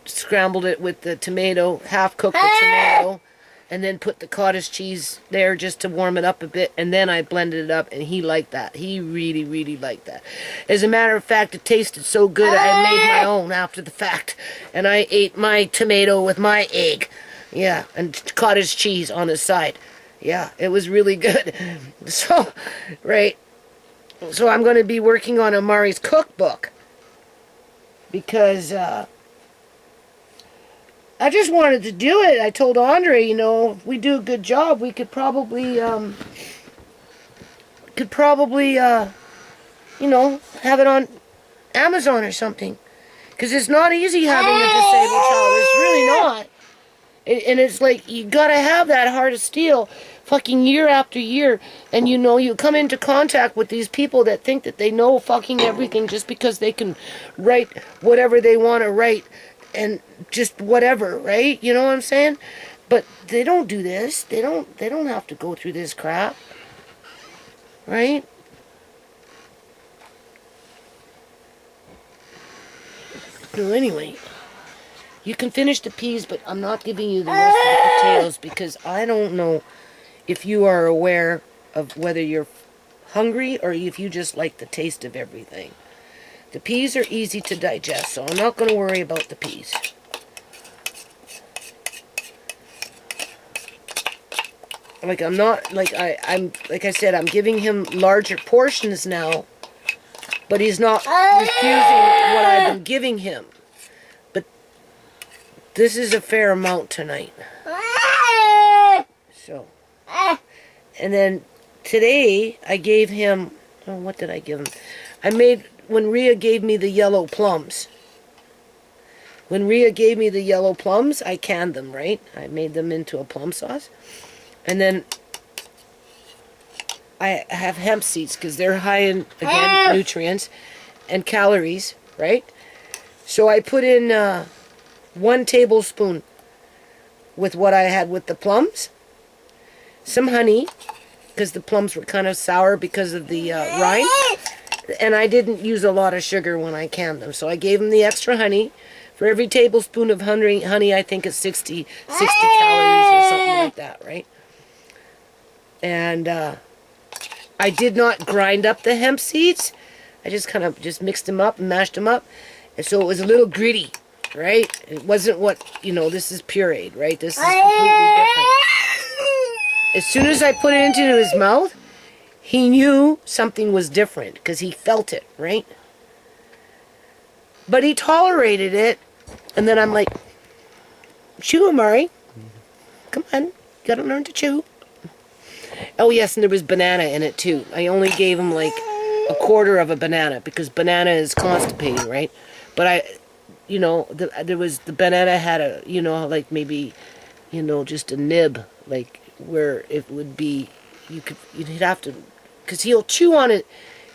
scrambled it with the tomato, half-cooked the tomato, and then put the cottage cheese there just to warm it up a bit, and then I blended it up, and he liked that. He really, really liked that. As a matter of fact, it tasted so good, I made my own after the fact, and I ate my tomato with my egg, yeah, and cottage cheese on the side. Yeah, it was really good. So, right, so I'm going to be working on Amari's cookbook, because, I just wanted to do it. I told Andre, if we do a good job, we could probably, have it on Amazon or something. Because it's not easy having a disabled child. It's really not. And it's like, you gotta have that heart of steel fucking year after year. And you come into contact with these people that think that they know fucking everything just because they can write whatever they want to write. And just whatever, right? You know what I'm saying? But they don't do this. They don't have to go through this crap. Right? So anyway, you can finish the peas, but I'm not giving you the rest of the potatoes because I don't know if you are aware of whether you're hungry or if you just like the taste of everything. The peas are easy to digest, so I'm not going to worry about the peas. Like, I'm not, like I said, I'm giving him larger portions now, but he's not refusing what I've been giving him. But this is a fair amount tonight. So, and then today I gave him, what did I give him? When Rhea gave me the yellow plums. When Rhea gave me the yellow plums, I canned them, right? I made them into a plum sauce. And then I have hemp seeds because they're high in, again, nutrients and calories, right? So I put in 1 tablespoon with what I had with the plums, some honey, because the plums were kind of sour because of the rind, and I didn't use a lot of sugar when I canned them, so I gave them the extra honey. For every tablespoon of honey, I think it's 60 calories or something like that, right? And I did not grind up the hemp seeds. I just kind of just mixed them up and mashed them up, and so it was a little gritty, right? It wasn't what, this is pureed, right? This is completely different. As soon as I put it into his mouth, he knew something was different because he felt it, right? But he tolerated it, and then I'm like, chew, Amari. Come on, you gotta learn to chew. Oh yes, and there was banana in it too. I only gave him like a quarter of a banana because banana is constipating, right? But the banana had a, like maybe, just a nib, like where it would be, you'd have to, because he'll chew on it,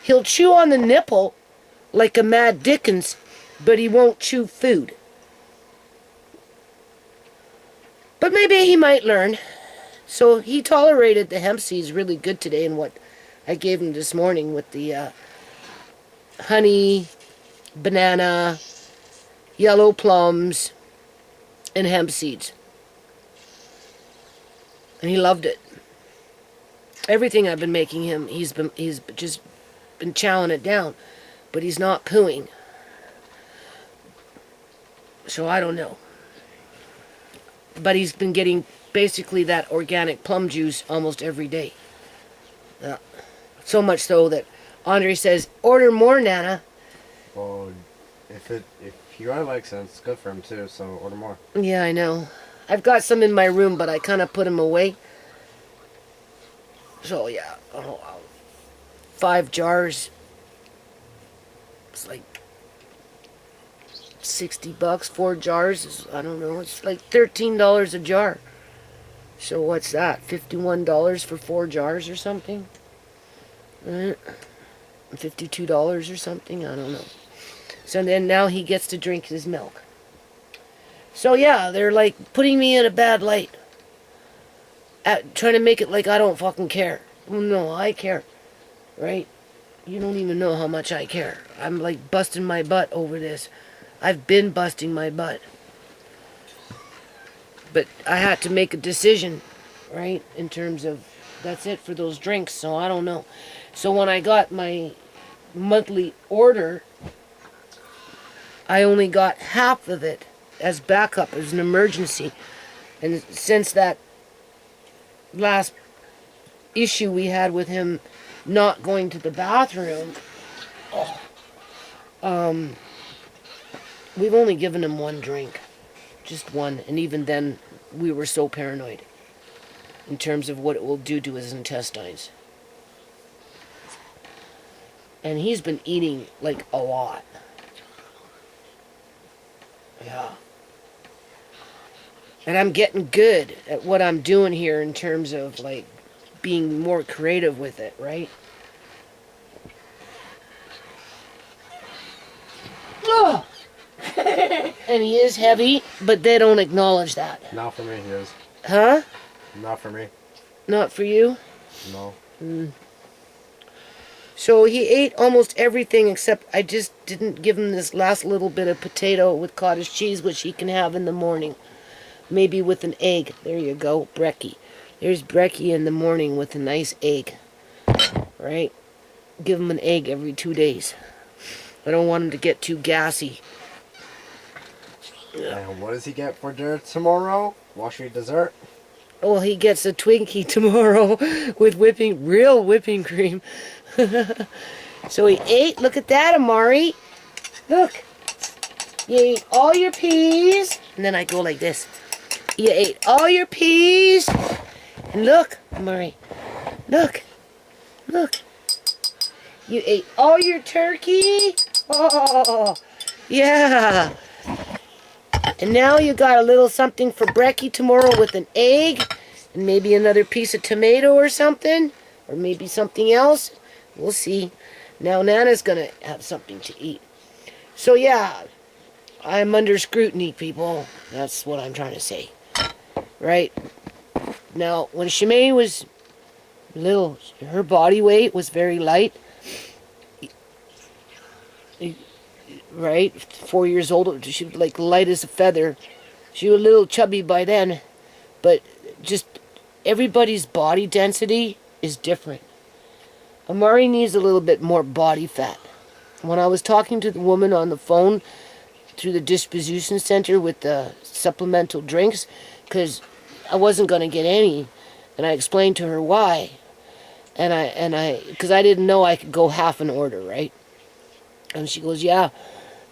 he'll chew on the nipple like a mad Dickens, but he won't chew food. But maybe he might learn. So he tolerated the hemp seeds really good today, and what I gave him this morning with the honey, banana, yellow plums, and hemp seeds. And he loved it. Everything I've been making him, he's just been chowing it down, but he's not pooing. So I don't know. But he's been getting basically that organic plum juice almost every day. So much so that Andre says, "Order more, Nana." Well, if you got like sense, it's good for him too. So order more. Yeah, I know. I've got some in my room, but I kind of put them away. So yeah, 5 jars. It's like $60. 4 jars is, I don't know. It's like $13 a jar. So what's that? $51 for 4 jars or something? $52 or something? I don't know. So then now he gets to drink his milk. So yeah, they're like putting me in a bad light. Trying to make it like I don't fucking care. No, I care. Right? You don't even know how much I care. I'm like busting my butt over this. I've been busting my butt. But I had to make a decision, right? In terms of, that's it for those drinks, so I don't know. So when I got my monthly order, I only got half of it as backup, as an emergency. And since that last issue we had with him not going to the bathroom, we've only given him 1 drink. Just 1. And even then, we were so paranoid in terms of what it will do to his intestines. And he's been eating, like, a lot. Yeah. And I'm getting good at what I'm doing here in terms of, like, being more creative with it, right? Oh! And he is heavy, but they don't acknowledge that. Not for me, he is. Huh? Not for me. Not for you? No. So he ate almost everything except I just didn't give him this last little bit of potato with cottage cheese, which he can have in the morning. Maybe with an egg. There you go, brekkie. There's brekkie in the morning with a nice egg. Right? Give him an egg every 2 days. I don't want him to get too gassy. And what does he get for dinner tomorrow? Wall Street dessert? Oh, he gets a Twinkie tomorrow with real whipping cream. So he ate, look at that, Amari. Look. You ate all your peas. And then I go like this. You ate all your peas. And look, Amari. Look. Look. You ate all your turkey. Oh, yeah. And now you got a little something for brekkie tomorrow with an egg and maybe another piece of tomato or something, or maybe something else. We'll see. Now Nana's going to have something to eat. So yeah, I'm under scrutiny, people. That's what I'm trying to say. Right? Now, when Shimei was little, her body weight was very light. Right? 4 years old, she was like light as a feather. She was a little chubby by then. But just everybody's body density is different. Amari needs a little bit more body fat. When I was talking to the woman on the phone through the disposition center with the supplemental drinks, because I wasn't going to get any, and I explained to her why, because I didn't know I could go half an order, right? And she goes, yeah,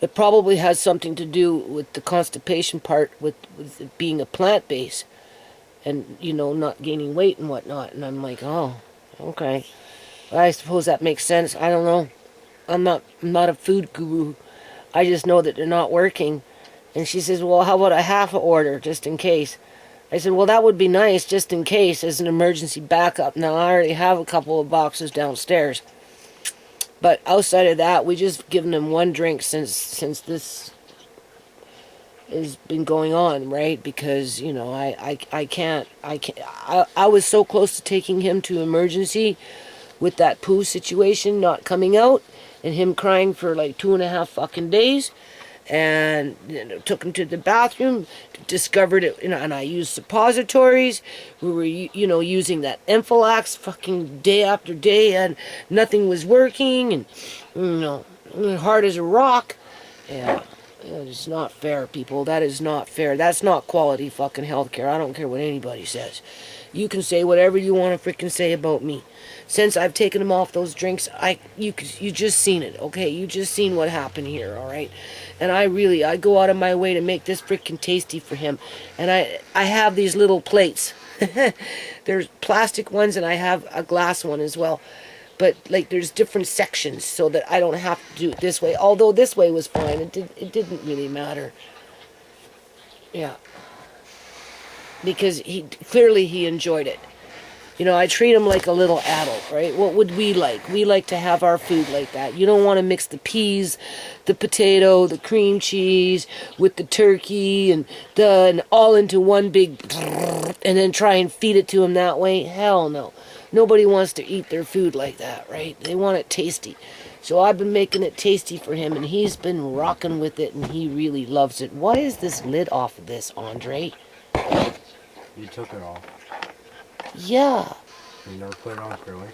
it probably has something to do with the constipation part, with it being a plant base, and not gaining weight and whatnot. And I'm like, oh, okay. I suppose that makes sense. I don't know. I'm not a food guru. I just know that they're not working. And she says, well, how about a half a order just in case? I said, well, that would be nice just in case as an emergency backup. Now, I already have a couple of boxes downstairs. But outside of that, we just given them one drink since this has been going on, right? Because, I can't. I was so close to taking him to emergency with that poo situation not coming out and him crying for like 2.5 fucking days, and took him to the bathroom, discovered it, and I used suppositories. We were using that Enfalax fucking day after day, and nothing was working, and hard as a rock. Yeah, it's not fair, people. That is not fair. That's not quality fucking healthcare. I don't care what anybody says. You can say whatever you want to freaking say about me. Since I've taken him off those drinks, you just seen it, okay? You just seen what happened here, all right? And I go out of my way to make this freaking tasty for him. And I have these little plates. There's plastic ones, and I have a glass one as well. But like, there's different sections so that I don't have to do it this way. Although this way was fine, it didn't really matter. Yeah. Because he clearly enjoyed it. I treat him like a little adult, right? What would we like? We like to have our food like that. You don't want to mix the peas, the potato, the cream cheese with the turkey and all into one big and then try and feed it to him that way. Hell no. Nobody wants to eat their food like that, right? They want it tasty. So I've been making it tasty for him, and he's been rocking with it, and he really loves it. Why is this lid off of this, Andre? You took it off. Yeah. You never put it on, really?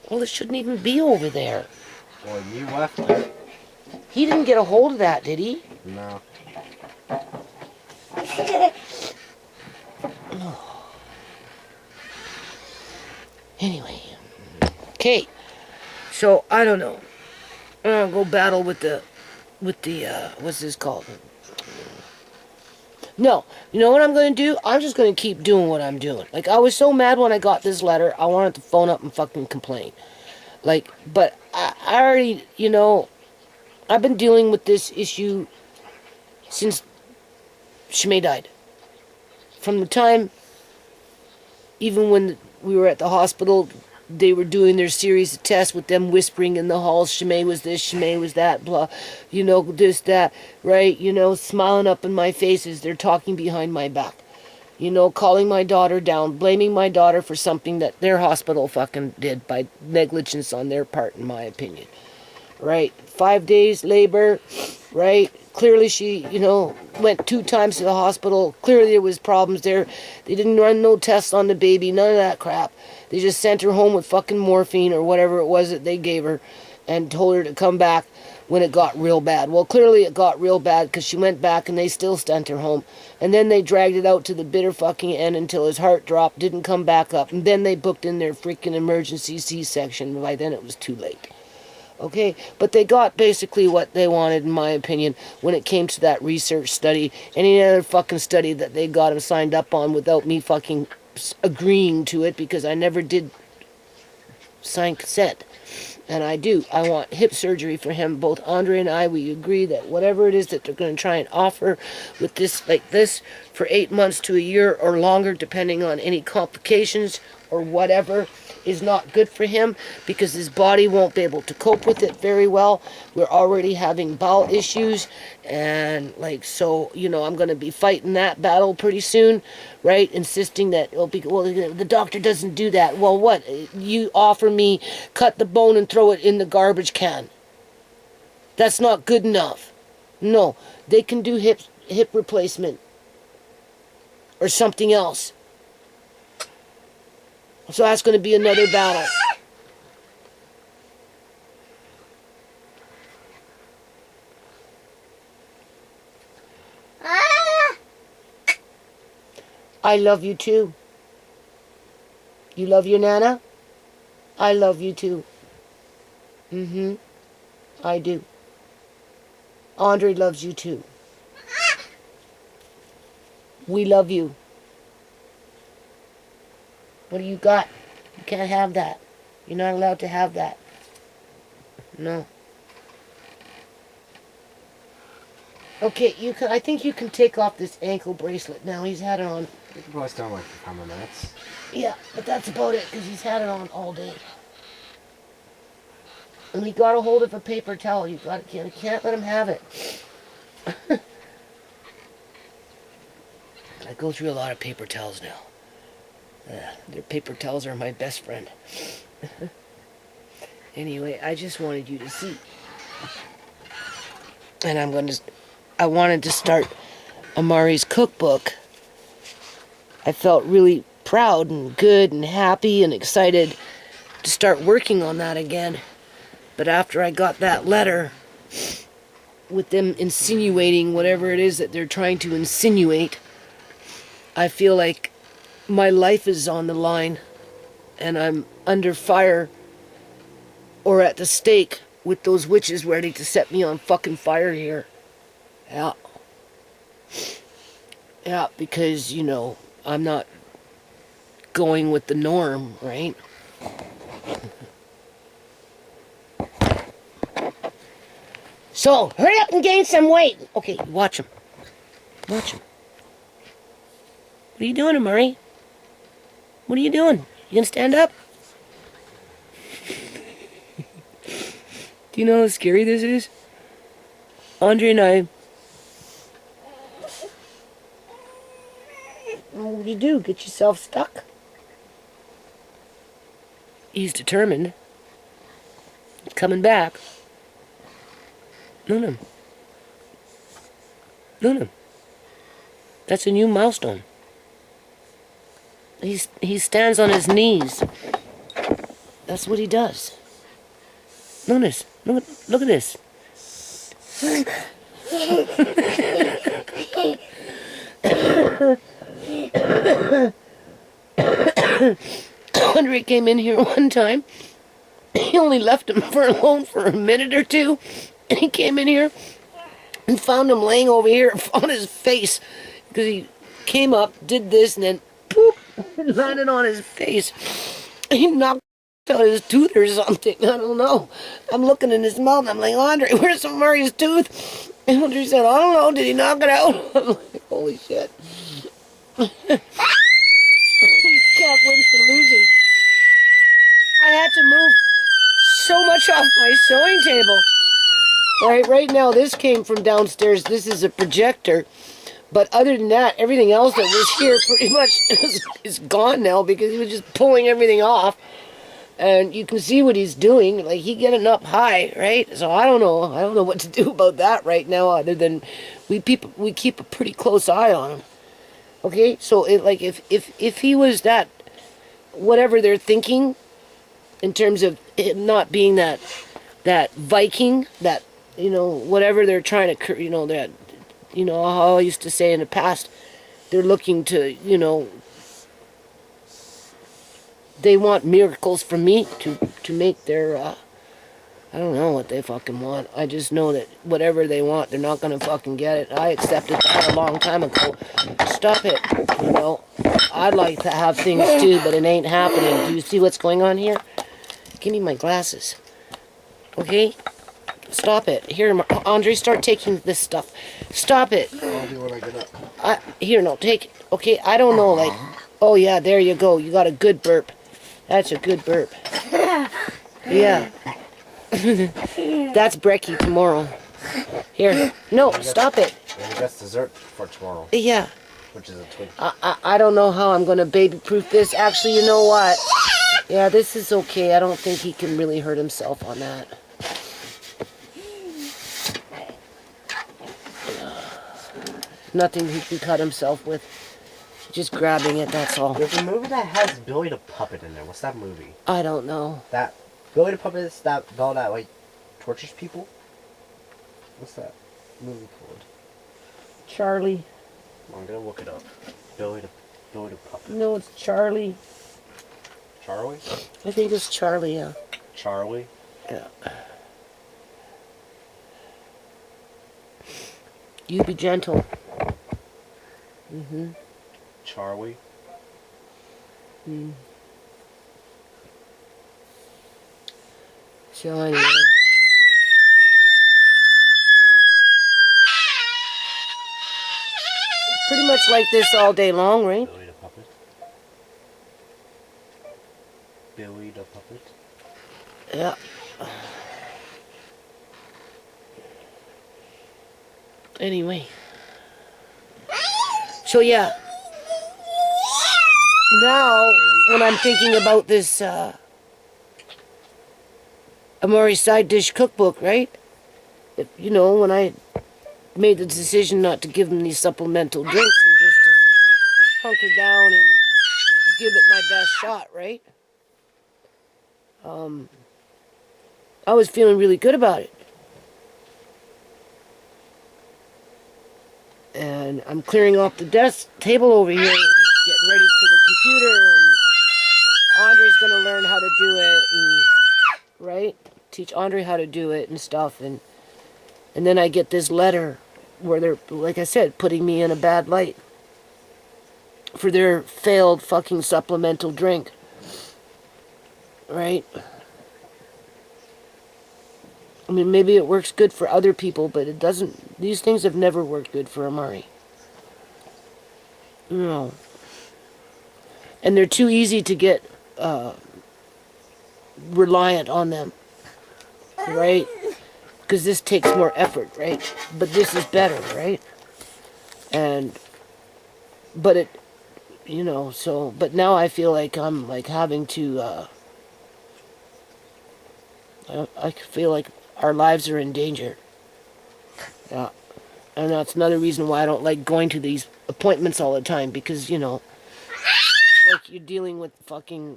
Well, it shouldn't even be over there. Well, you left it. He didn't get a hold of that, did he? No. Anyway. Okay. So, I don't know. I'm gonna go battle with the, what's this called? No, you know what I'm going to do? I'm just going to keep doing what I'm doing. Like, I was so mad when I got this letter, I wanted to phone up and fucking complain. Like, but I already, I've been dealing with this issue since Shimei died. From the time, even when we were at the hospital, they were doing their series of tests with them whispering in the halls, Shimei was this, Shimei was that, blah, this, that, right, smiling up in my face as they're talking behind my back, calling my daughter down, blaming my daughter for something that their hospital fucking did by negligence on their part, in my opinion, right? 5 days labor, right? Clearly she, went 2 times to the hospital. Clearly there was problems there. They didn't run no tests on the baby, none of that crap. They just sent her home with fucking morphine or whatever it was that they gave her and told her to come back when it got real bad. Well, clearly it got real bad because she went back and they still sent her home. And then they dragged it out to the bitter fucking end until his heart dropped, didn't come back up. And then they booked in their freaking emergency C-section. By then it was too late. Okay, but they got basically what they wanted, in my opinion, when it came to that research study. Any other fucking study that they got him signed up on without me fucking agreeing to it, because I never did sign consent. And I do. I want hip surgery for him. Both Andre and I, we agree that whatever it is that they're going to try and offer with this, like this, for 8 months to a year or longer, depending on any complications or whatever, is not good for him because his body won't be able to cope with it very well. We're already having bowel issues, and like, so, you know, I'm going to be fighting that battle pretty soon, right? Insisting that, well, the doctor doesn't do that. Well, what? You offer me cut the bone and throw it in the garbage can. That's not good enough. No, they can do hip replacement or something else. So that's going to be another battle. I love you too. You love your Nana? I love you too. I do. Andre loves you too. We love you. What do you got? You can't have that. You're not allowed to have that. No. Okay, you can. I think you can take off this ankle bracelet now. He's had it on. You can probably stay on like a couple minutes. Yeah, but that's about it because he's had it on all day. And he got a hold of a paper towel. You can't let him have it. I go through a lot of paper towels now. Their paper towels are my best friend. Anyway, I just wanted you to see. And I wanted to start Amari's cookbook. I felt really proud and good and happy and excited to start working on that again. But after I got that letter with them insinuating whatever it is that they're trying to insinuate, I feel like my life is on the line and I'm under fire or at the stake with those witches ready to set me on fucking fire here. Yeah. Yeah, because, you know, I'm not going with the norm, right? So, hurry up and gain some weight. Okay, watch him. Watch him. What are you doing, Amari? What are you doing? You gonna stand up? Do you know how scary this is? Andre and I... What do you do? Get yourself stuck? He's determined. He's coming back. No. That's a new milestone. He stands on his knees. That's what he does. Notice. Look at this. Andre came in here one time. He only left him alone for a minute or two. And he came in here and found him laying over here on his face. Because he came up, did this, and then poop, landed on his face. He knocked out his tooth or something. I don't know. I'm looking in his mouth. I'm like, Andre, where's Amari's tooth? And Andre said, I don't know. Did he knock it out? I'm like, holy shit. You can't win for losing. I had to move so much off my sewing table. Right now, this came from downstairs. This is a projector. But other than that, everything else that was here pretty much is gone now because he was just pulling everything off. And you can see what he's doing. Like, he getting up high, right? So I don't know. I don't know what to do about that right now other than we keep a pretty close eye on him. Okay? So, if he was that, whatever they're thinking, in terms of him not being that Viking, that, you know, whatever they're trying to, you know, that, you know, how I used to say in the past, they're looking to, you know, they want miracles from me to make their, I don't know what they fucking want. I just know that whatever they want, they're not going to fucking get it. I accepted that a long time ago. Stop it. You know, I'd like to have things too, but it ain't happening. Do you see what's going on here? Give me my glasses. Okay? Stop it. Here, Andre, start taking this stuff. Stop it. I'll do when I get up. Here, no, take it. Okay, I don't know, like... Oh, yeah, there you go. You got a good burp. That's a good burp. Yeah. That's brekkie tomorrow. Here. No, stop it. Maybe that's dessert for tomorrow. Yeah. Which is a twig. I don't know how I'm going to baby-proof this. Actually, you know what? Yeah, this is okay. I don't think he can really hurt himself on that. Nothing he can cut himself with. Just grabbing it, that's all. There's a movie that has Billy the Puppet in there. What's that movie? I don't know. That Billy the Puppet is that doll that like tortures people? What's that movie called? Charlie. I'm gonna look it up. Billy the Puppet. No, it's Charlie. Charlie? I think it's Charlie, yeah. Charlie? Yeah. You be gentle. Mm-hmm. Charlie? So anyway. Pretty much like this all day long, right? Billy the Puppet? Billy the Puppet? Yeah. Anyway. So yeah. Now, when I'm thinking about this Amari side dish cookbook, right? You know, when I made the decision not to give him these supplemental drinks and just to hunker down and give it my best shot, right? I was feeling really good about it. And I'm clearing off the desk table over here, getting ready for the computer, and Andre's gonna learn how to do it, and right? Teach Andre how to do it and stuff, and then I get this letter where they're, like I said, putting me in a bad light for their failed fucking supplemental drink. Right? I mean, maybe it works good for other people, but it doesn't. These things have never worked good for Amari. No. And they're too easy to get reliant on them. Right? Because this takes more effort, right? But this is better, right? But it, you know, so, but now I feel like I'm like having to, I feel like our lives are in danger. Yeah. And that's another reason why I don't like going to these appointments all the time, because, you know, like you're dealing with fucking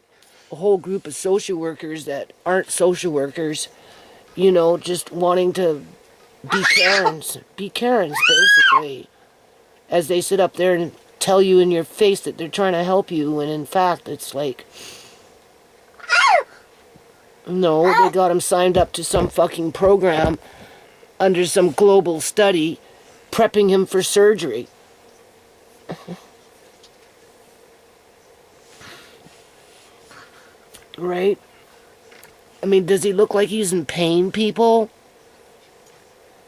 a whole group of social workers that aren't social workers, you know, just wanting to be Karens. Be Karens, basically. As they sit up there and tell you in your face that they're trying to help you, and in fact, it's like, no, they got him signed up to some fucking program under some global study, prepping him for surgery. Right? I mean, does he look like he's in pain, people?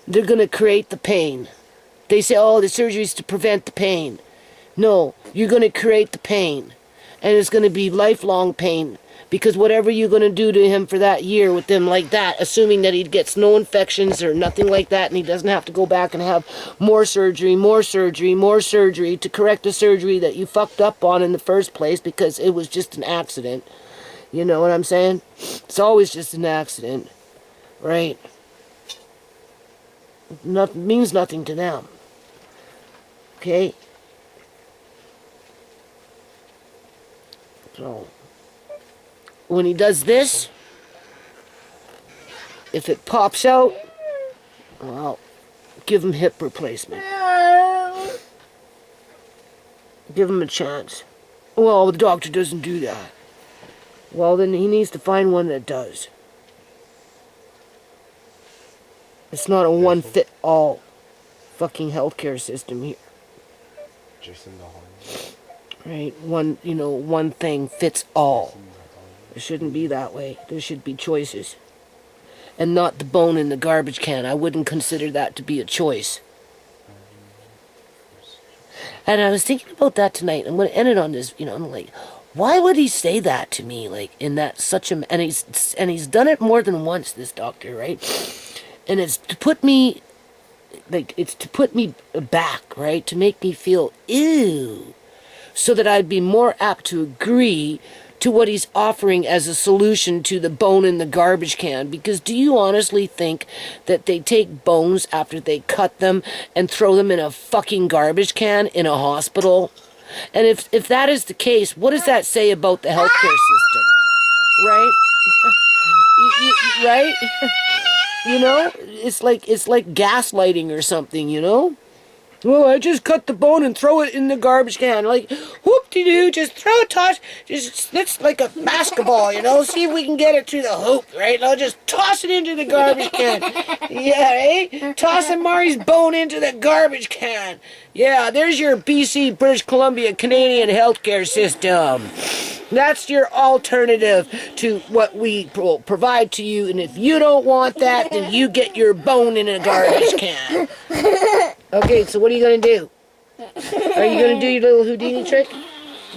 They're gonna create the pain. They say, oh, the surgery's to prevent the pain. No, you're gonna create the pain. And it's gonna be lifelong pain. Because whatever you're going to do to him for that year with him like that, assuming that he gets no infections or nothing like that, and he doesn't have to go back and have more surgery, more surgery, more surgery to correct the surgery that you fucked up on in the first place because it was just an accident. You know what I'm saying? It's always just an accident. Right? Means nothing to them. Okay? So when he does this, if it pops out, well, give him hip replacement. Give him a chance. Well, the doctor doesn't do that. Well, then he needs to find one that does. It's not a one-fit-all fucking healthcare system here. Jason the Horn. Right? One thing fits all. It shouldn't be that way. There should be choices. and not the bone in the garbage can. I wouldn't consider that to be a choice. And I was thinking about that tonight. I'm going to end it on this, I'm like, why would he say that to me? Like, in that such a, and he's done it more than once, this doctor, right? And it's to put me, back, right? To make me feel, ew. So that I'd be more apt to agree to what he's offering as a solution to the bone in the garbage can. Because do you honestly think that they take bones after they cut them and throw them in a fucking garbage can in a hospital? And if that is the case, what does that say about the healthcare system? Right? Right? It's like gaslighting or something, Well, I just cut the bone and throw it in the garbage can. Like, whoop-de-doo, just throw a toss. It's like a basketball, See if we can get it to the hoop, right? I'll just toss it into the garbage can. Yeah, eh? Toss Amari's bone into the garbage can. Yeah, there's your BC, British Columbia, Canadian healthcare system. That's your alternative to what we provide to you. And if you don't want that, then you get your bone in a garbage can. Okay, so what are you going to do? Are you going to do your little Houdini trick?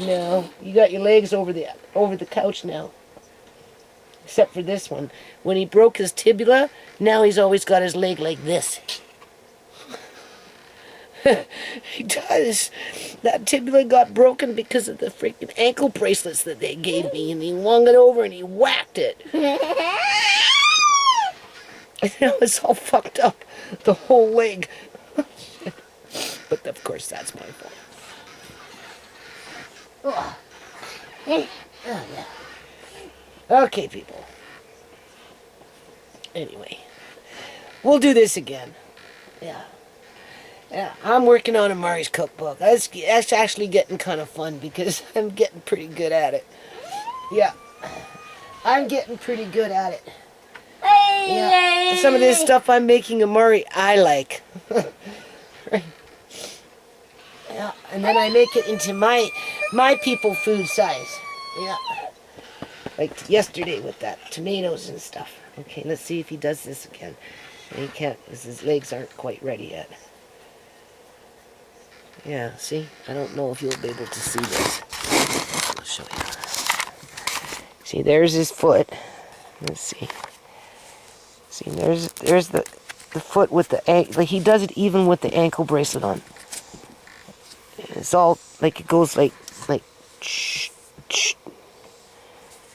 No. You got your legs over the couch now. Except for this one. When he broke his tibia, now he's always got his leg like this. He does. That tibia got broken because of the freaking ankle bracelets that they gave me, and he wung it over and he whacked it. It's all fucked up. The whole leg. But of course that's my fault. Okay, people. Anyway, we'll do this again. Yeah, I'm working on Amari's cookbook. That's actually getting kind of fun because I'm getting pretty good at it. Yeah, I'm getting pretty good at it. Yeah, some of this stuff I'm making Amari, I like. Right. Yeah, and then I make it into my people food size. Yeah. Like yesterday with that tomatoes and stuff. Okay, let's see if he does this again. He can't because his legs aren't quite ready yet. Yeah, see? I don't know if you'll be able to see this. I'll show you. See, there's his foot. Let's see. See, there's the foot with the ankle. Like he does it even with the ankle bracelet on. It's all like it goes like shh, shh.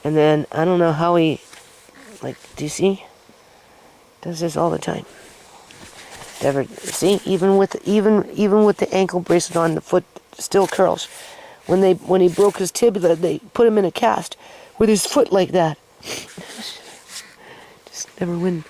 And then I don't know how he do you see? Does this all the time. Never see, even with the ankle bracelet on, the foot still curls. When he broke his tibia, they put him in a cast with his foot like that. Just never win.